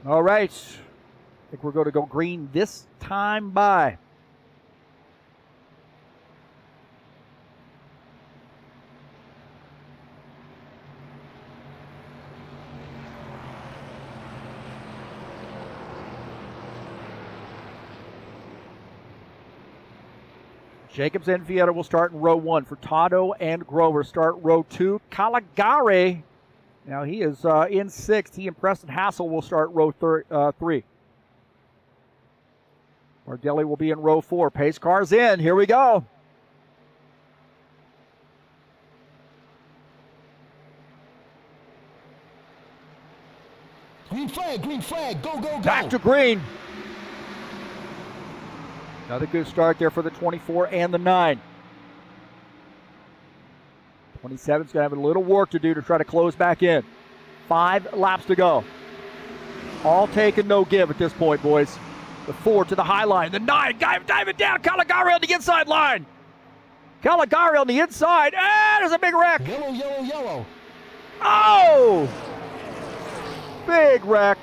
All right, I think we're going to go green this time by. Jacobs and Vieta will start in row 1. Furtado and Grover start row 2. Caligari, now he is in 6th. He and Preston Hassel will start row 3. Bardelli will be in row 4. Pace car's in. Here we go. Green flag, go, go, go. Back to green. Another good start there for the 24 and the 9. 27's going to have a little work to do to try to close back in. 5 laps to go. All take and no give at this point, boys. The 4 to the high line. The 9, diving down. Caligari on the inside line. Caligari on the inside. And there's a big wreck. Yellow, yellow, yellow. Oh! Big wreck.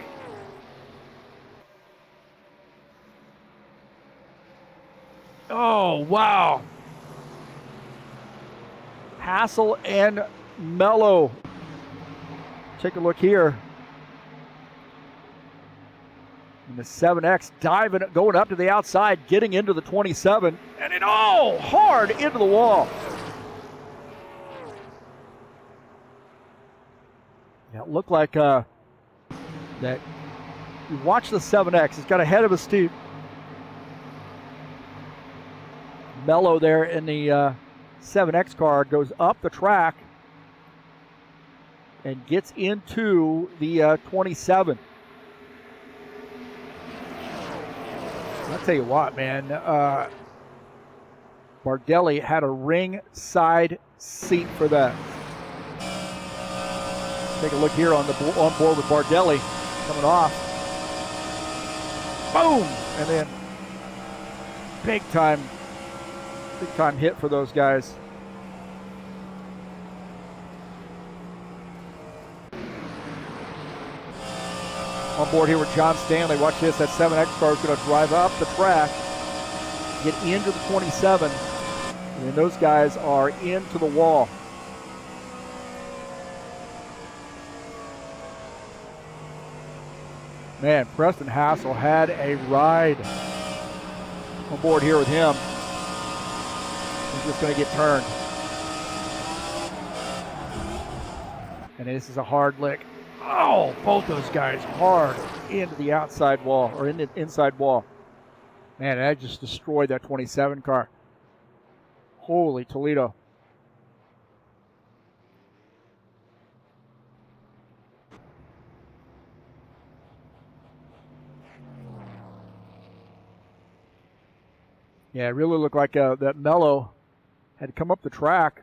Oh, wow. Hassel and Mello. Take a look here. And the 7X diving, going up to the outside, getting into the 27, and it all hard into the wall. Yeah, it looked like that. You watch the 7X, it's got ahead of his steep. Mello there in the 7X car goes up the track and gets into the 27. I'll tell you what, man. Bardelli had a ringside seat for that. Take a look here on board with Bardelli coming off. Boom! And then big time hit for those guys. On board here with John Stanley. Watch this. That 7X car is going to drive up the track, get into the 27, and then those guys are into the wall. Man, Preston Hassel had a ride on board here with him. He's just going to get turned. And this is a hard lick. Oh, both those guys hard into the outside wall, or in the inside wall. Man, that just destroyed that 27 car. Holy Toledo. Yeah, it really looked like that Mello had come up the track.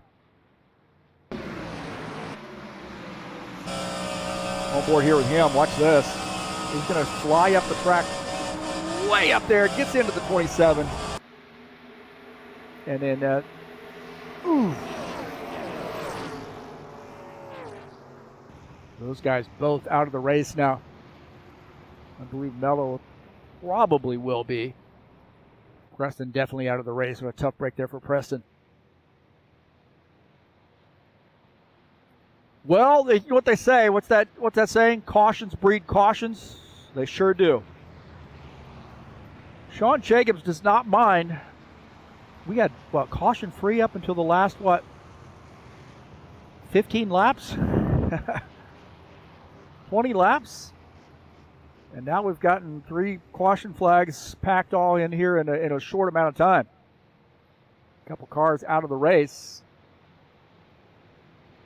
On board here with him. Watch this. He's going to fly up the track way up there. Gets into the 27. And then, those guys both out of the race now. I believe Mello probably will be. Preston definitely out of the race. What a tough break there for Preston. Well, you know what they say. What's that saying? Cautions breed cautions. They sure do. Sean Jacobs does not mind. We had, caution free up until the last, 15 laps? 20 laps? And now we've gotten 3 caution flags packed all in here in a short amount of time. A couple cars out of the race.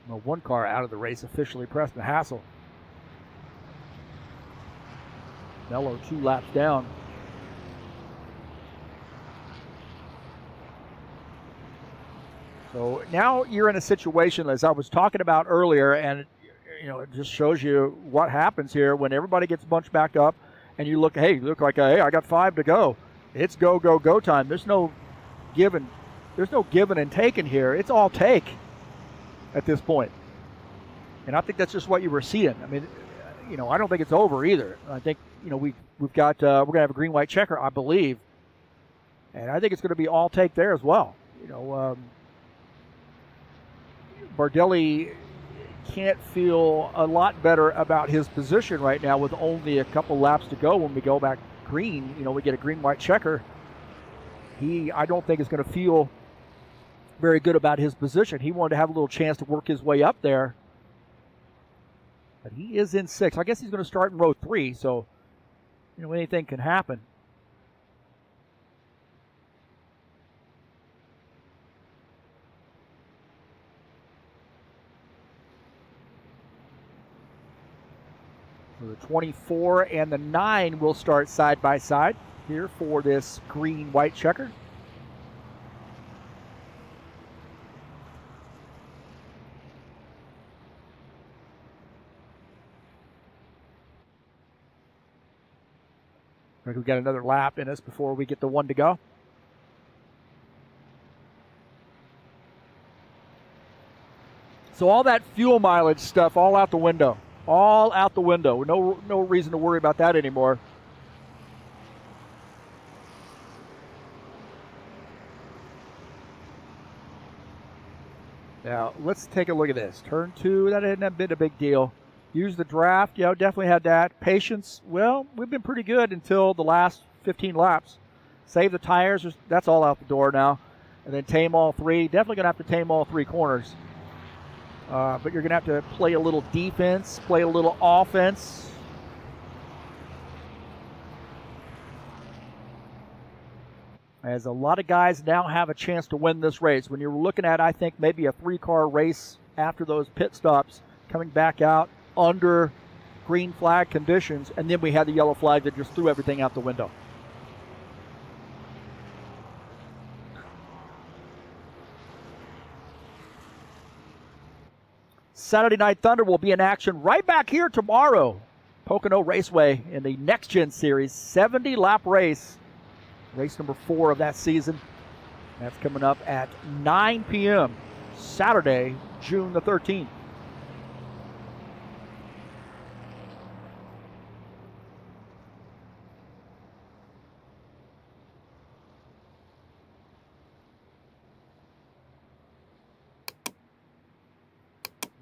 Well, 1 car out of the race officially, Preston Hassel. Mello 2 laps down. So now you're in a situation, as I was talking about earlier, and it just shows you what happens here when everybody gets bunched back up, and you look, hey, I got 5 to go. It's go, go, go time. There's no giving and taking here. It's all take at this point. And I think that's just what you were seeing. I mean, I don't think it's over either. I think, we've got we're gonna have a green white checker, I believe, and I think it's going to be all take there as well. Bardelli can't feel a lot better about his position right now with only a couple laps to go. When we go back green, we get a green white checker. I don't think is going to feel very good about his position. He wanted to have a little chance to work his way up there. But he is in 6th. I guess he's going to start in row 3, so anything can happen. So the 24 and the 9 will start side by side here for this green-white checker. We've got another lap in us before we get the 1 to go. So all that fuel mileage stuff, all out the window. All out the window. No reason to worry about that anymore. Now, let's take a look at this. Turn 2, that hadn't been a big deal. Use the draft, definitely had that. Patience, well, we've been pretty good until the last 15 laps. Save the tires, that's all out the door now. And then tame all 3. Definitely going to have to tame all 3 corners. But you're going to have to play a little defense, play a little offense. As a lot of guys now have a chance to win this race. When you're looking at, I think, maybe a 3-car race after those pit stops, coming back out under green flag conditions, and then we had the yellow flag that just threw everything out the window. Saturday Night Thunder will be in action right back here tomorrow. Pocono Raceway in the Next Gen Series, 70-lap race. Race number 4 of that season. That's coming up at 9 p.m. Saturday, June the 13th.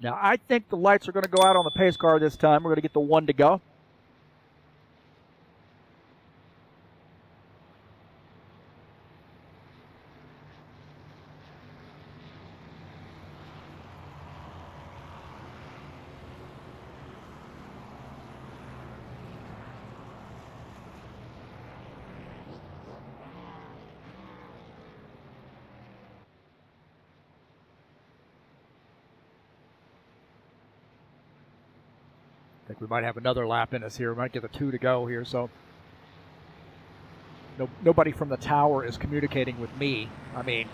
Now, I think the lights are going to go out on the pace car this time. We're going to get the 1 to go. I think we might have another lap in us here. We might get a 2 to go here. So nobody from the tower is communicating with me. I mean,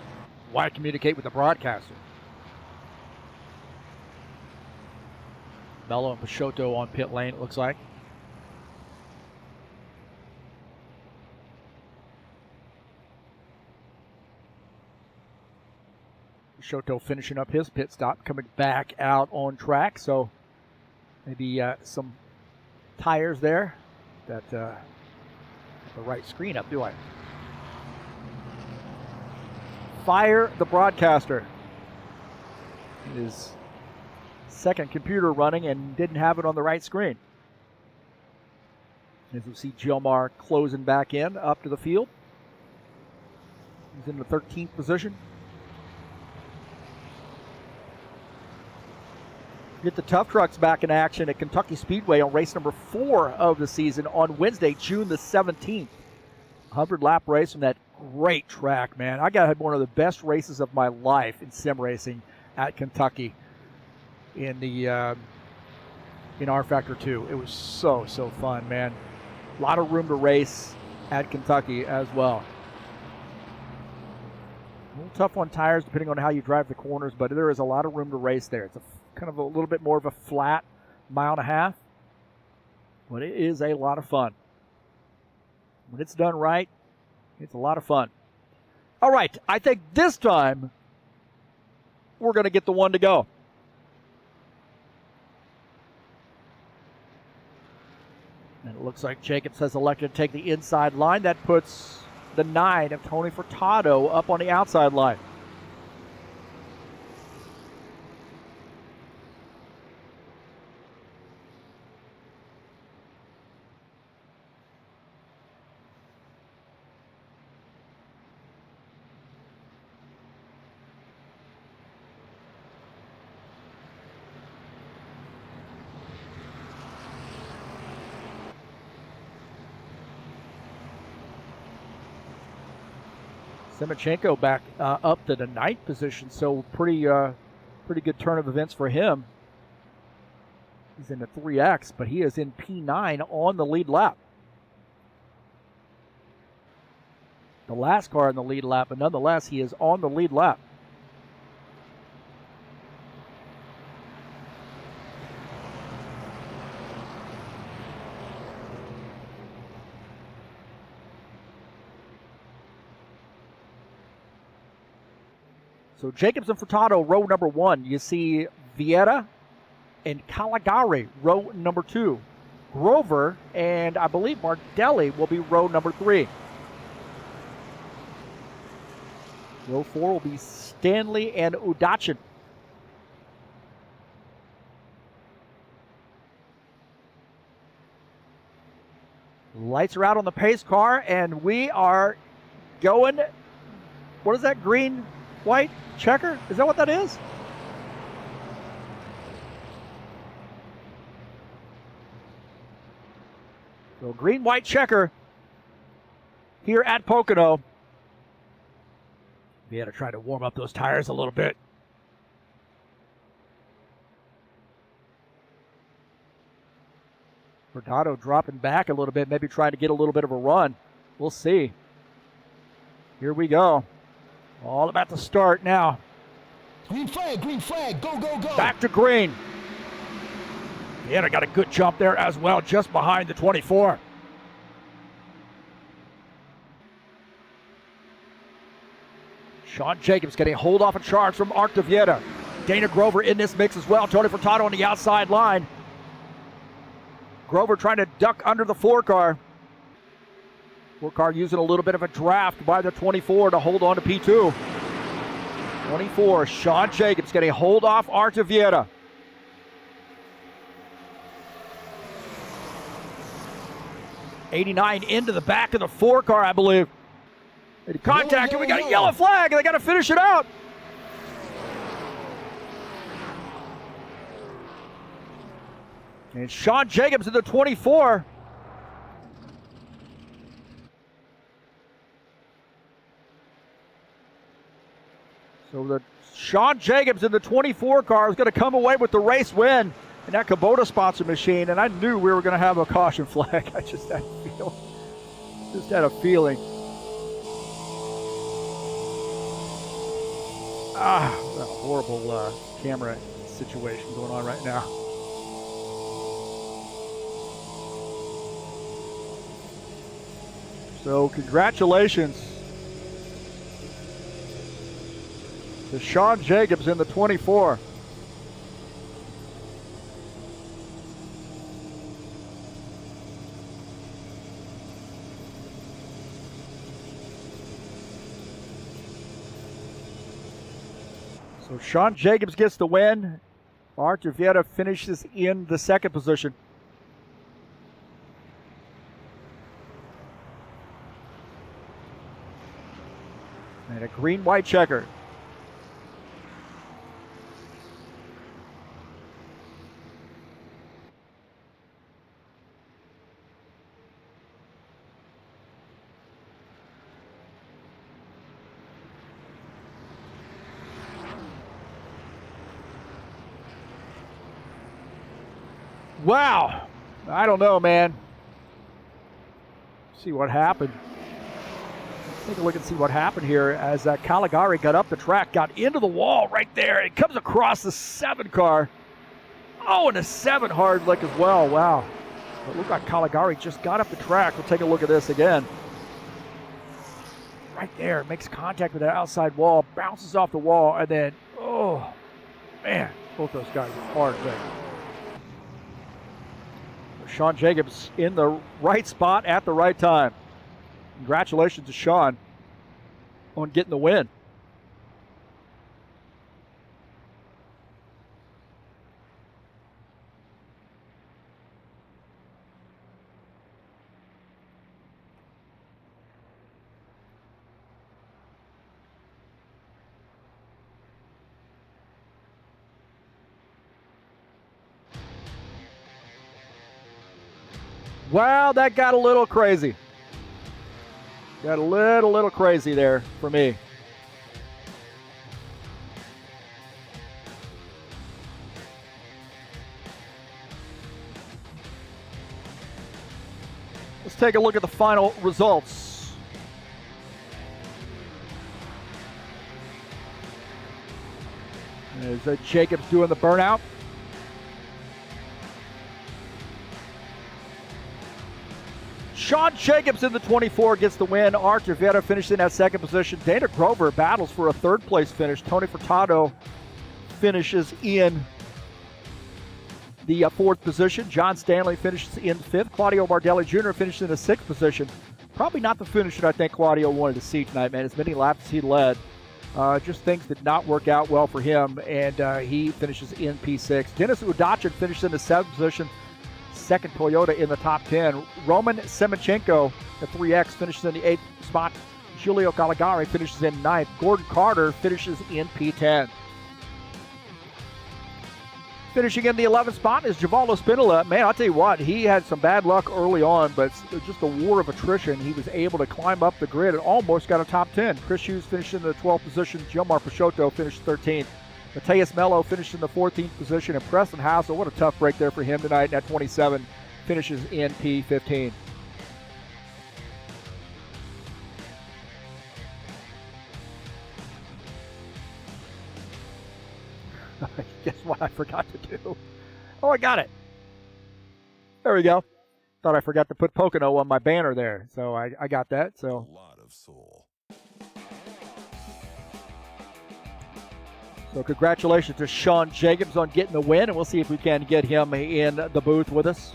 why communicate with the broadcaster? Mello and Peixoto on pit lane, it looks like. Peixoto finishing up his pit stop, coming back out on track. So maybe some tires there that the right screen up, do I? Fire the broadcaster. His second computer running and didn't have it on the right screen. As we see Gilmar closing back in up to the field. He's in the 13th position. Get the Tough Trucks back in action at Kentucky Speedway on race number 4 of the season on Wednesday, June the 17th. 100-lap race from that great track, man. I had one of the best races of my life in sim racing at Kentucky in the in rFactor 2. It was so fun, man. A lot of room to race at Kentucky as well. A little tough on tires depending on how you drive the corners, but there is a lot of room to race there. It's kind of a little bit more of a flat 1.5 miles, but it is a lot of fun. When it's done right, it's a lot of fun. All right, I think this time we're going to get the one to go. And it looks like Jacobs has elected to take the inside line. That puts the 9 of Tony Furtado up on the outside line. Semachenko back up to the 9th position, so pretty good turn of events for him. He's in the 3X, but he is in P9 on the lead lap. The last car in the lead lap, but nonetheless, he is on the lead lap. So Jacobs and Furtado, row number 1. You see Vieira and Caligari, row number 2. Grover and I believe Mardelli will be row number 3. Row 4 will be Stanley and Udachin. Lights are out on the pace car, and we are going. What is that? Green, white checker? Is that what that is? So green, white checker here at Pocono. We had to try to warm up those tires a little bit. Furtado dropping back a little bit, maybe trying to get a little bit of a run. We'll see. Here we go. All about to start now. Green flag, go, go, go. Back to green. Vieira got a good jump there as well, just behind the 24. Sean Jacobs getting a hold off a charge from Arc de Vieira. Dana Grover in this mix as well. Tony Furtado on the outside line. Grover trying to duck under the 4-car. 4-car using a little bit of a draft by the 24 to hold on to P2. 24, Sean Jacobs getting a hold off Arc de Vieira. '89 into the back of the 4-car, I believe. Contact, and we got a yellow flag, and they got to finish it out. And Sean Jacobs in the 24. So the Sean Jacobs in the 24 car is going to come away with the race win in that Kubota sponsor machine, and I knew we were going to have a caution flag. I just had a feeling. a horrible camera situation going on right now. So congratulations to Sean Jacobs in the 24. So Sean Jacobs gets the win. Artur Vieta finishes in the second position. And a green-white checker. Wow. I don't know, man. See what happened. Let's take a look and see what happened here as Caligari got up the track, got into the wall right there. It comes across the 7 car. Oh, and a 7 hard lick as well. Wow. It looked like Caligari just got up the track. We'll take a look at this again. Right there, makes contact with that outside wall, bounces off the wall, and then, oh, man, both those guys are hard lick. Sean Jacobs in the right spot at the right time. Congratulations to Sean on getting the win. Wow, that got a little crazy. Got a little crazy there for me. Let's take a look at the final results. There's Jacobs doing the burnout. Sean Jacobs in the 24 gets the win. Artur Vieta finishes in that second position. Dana Grover battles for a third place finish. Tony Furtado finishes in the fourth position. John Stanley finishes in fifth. Claudio Bardelli Jr. finishes in the sixth position. Probably not the finish that I think Claudio wanted to see tonight, man. As many laps as he led, just things did not work out well for him, and he finishes in P6. Dennis Udachin finishes in the seventh position. Second Toyota in the top 10. Roman Semchenko, the 3X, finishes in the 8th spot. Giulio Caligari finishes in 9th. Gordon Carter finishes in P10. Finishing in the 11th spot is Giovanni Spinola. Man, I'll tell you what, he had some bad luck early on, but just a war of attrition. He was able to climb up the grid and almost got a top 10. Chris Hughes finished in the 12th position. Gilmar Peixoto finished 13th. Mateus Mello finished in the 14th position, and Preston Hassel, what a tough break there for him tonight at 27, finishes in P15. Guess what I forgot to do? Oh, I got it. There we go. Thought I forgot to put Pocono on my banner there, so I got that. So. A lot of soul. So congratulations to Sean Jacobs on getting the win, and we'll see if we can get him in the booth with us.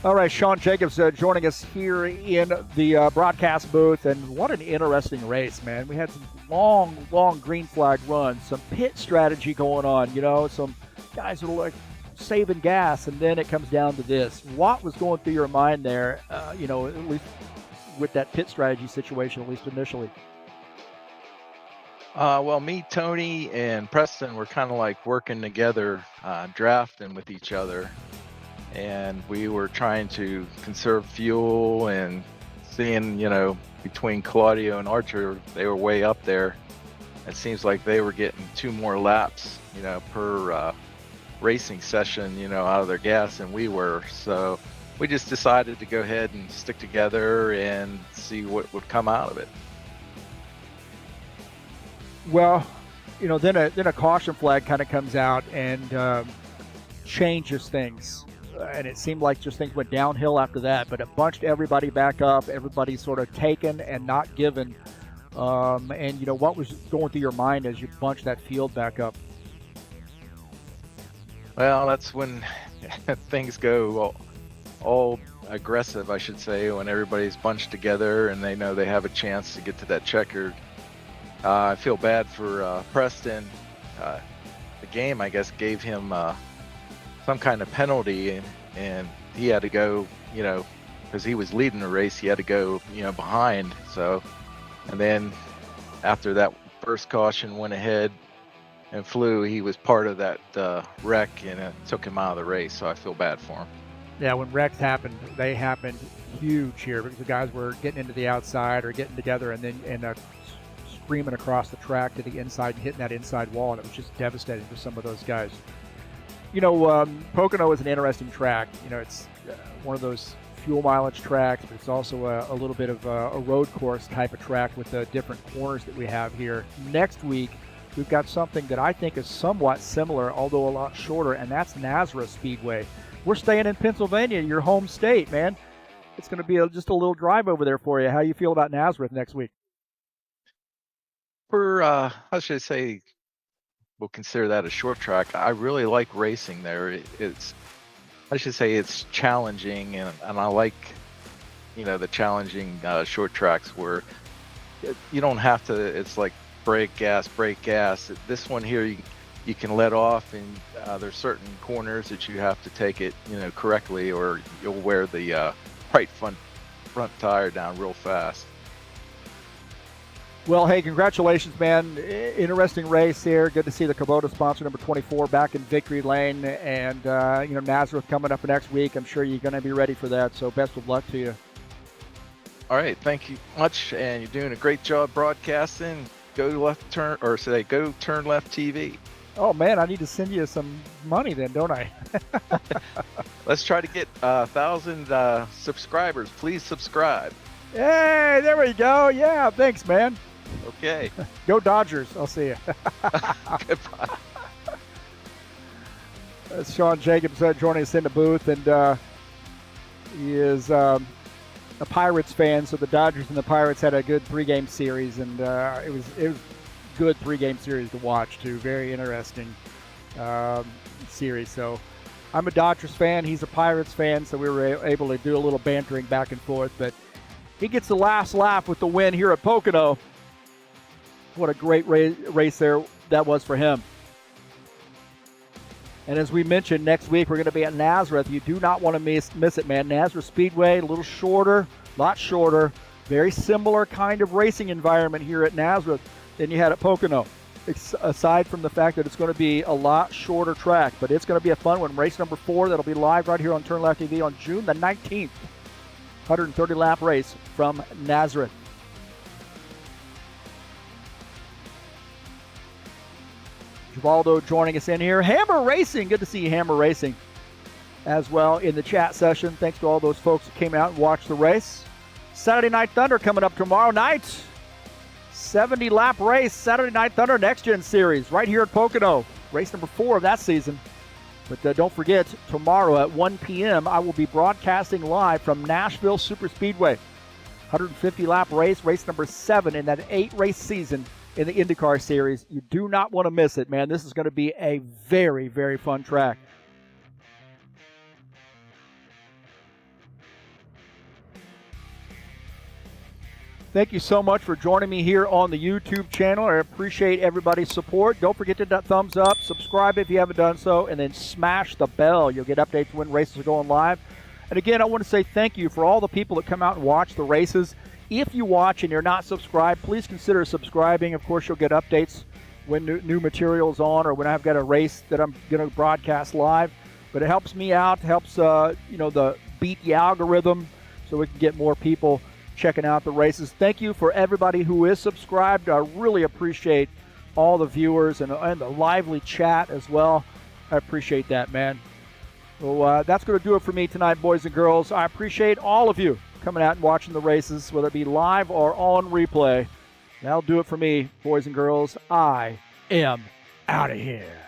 All right, Sean Jacobs joining us here in the broadcast booth, and what an interesting race, man. We had some long green flag runs, some pit strategy going on, you know, some guys are like saving gas, and then it comes down to this. What was going through your mind there, you know, at least with that pit strategy situation, at least initially? Well, me, Tony, and Preston were kind of like working together, drafting with each other. And we were trying to conserve fuel and seeing, you know, between Claudio and Artur, they were way up there. It seems like they were getting 2 more laps per racing session, out of their gas than we were. So we just decided to go ahead and stick together and see what would come out of it. Well, then a caution flag kind of comes out and changes things. And it seemed like just things went downhill after that, but it bunched everybody back up. Everybody sort of taken and not given. And what was going through your mind as you bunched that field back up? Well, that's when things go all aggressive, I should say, when everybody's bunched together and they know they have a chance to get to that checkered. I feel bad for Preston. The game, I guess, gave him some kind of penalty, and he had to go, because he was leading the race, he had to go, behind. So, and then after that first caution went ahead and flew, he was part of that wreck, and it took him out of the race. So I feel bad for him. Yeah, when wrecks happened, they happened huge here because the guys were getting into the outside or getting together and then screaming across the track to the inside and hitting that inside wall, and it was just devastating for some of those guys. Pocono is an interesting track. It's one of those fuel mileage tracks, but it's also a little bit of a road course type of track with the different corners that we have here. Next week, we've got something that I think is somewhat similar, although a lot shorter, and that's Nazareth Speedway. We're staying in Pennsylvania, your home state, man. It's going to be just a little drive over there for you. How you feel about Nazareth next week? I should say, we'll consider that a short track. I really like racing there. It's challenging, and I like, the challenging short tracks where you don't have to, it's like brake, gas. This one here, you can let off, and there's certain corners that you have to take it, correctly, or you'll wear the right front tire down real fast. Well, hey, congratulations, man. Interesting race here. Good to see the Kubota sponsor number 24 back in victory lane. And, Nazareth coming up next week. I'm sure you're going to be ready for that. So best of luck to you. All right. Thank you much. And you're doing a great job broadcasting. Go TurnLeftTV. Oh, man, I need to send you some money then, don't I? Let's try to get 1,000 subscribers. Please subscribe. Hey, there we go. Yeah, thanks, man. Okay. Go Dodgers. I'll see you. Goodbye. That's Sean Jacobs joining us in the booth, and he is a Pirates fan, so the Dodgers and the Pirates had a good three-game series, and it was good three-game series to watch, too. Very interesting series. So I'm a Dodgers fan. He's a Pirates fan, so we were able to do a little bantering back and forth, but he gets the last laugh with the win here at Pocono. What a great race there that was for him. And as we mentioned, next week we're going to be at Nazareth. You do not want to miss it, man. Nazareth Speedway, a little shorter, lot shorter. Very similar kind of racing environment here at Nazareth than you had at Pocono. Aside from the fact that it's going to be a lot shorter track. But it's going to be a fun one. Race number 4 that'll be live right here on TurnLeftTV on June the 19th. 130-lap race from Nazareth. Givaldo joining us in here. Hammer Racing, good to see you, Hammer Racing, as well in the chat session. Thanks to all those folks that came out and watched the race. Saturday Night Thunder coming up tomorrow night. 70-lap race, Saturday Night Thunder Next Gen Series, right here at Pocono. Race number 4 of that season. But don't forget, tomorrow at 1 p.m., I will be broadcasting live from Nashville Superspeedway. 150-lap race, race number 7 in that 8-race season in the IndyCar Series. You do not want to miss it, man. This is going to be a very, very fun track. Thank you so much for joining me here on the YouTube channel. I appreciate everybody's support. Don't forget to hit that thumbs up, subscribe if you haven't done so, and then smash the bell. You'll get updates when races are going live. And again, I want to say thank you for all the people that come out and watch the races. If you watch and you're not subscribed, please consider subscribing. Of course, you'll get updates when new material is on or when I've got a race that I'm going to broadcast live. But it helps me out, helps beat the algorithm so we can get more people checking out the races. Thank you for everybody who is subscribed. I really appreciate all the viewers and the lively chat as well. I appreciate that, man. Well, that's going to do it for me tonight, boys and girls. I appreciate all of you coming out and watching the races, whether it be live or on replay. That'll do it for me, boys and girls. I am out of here.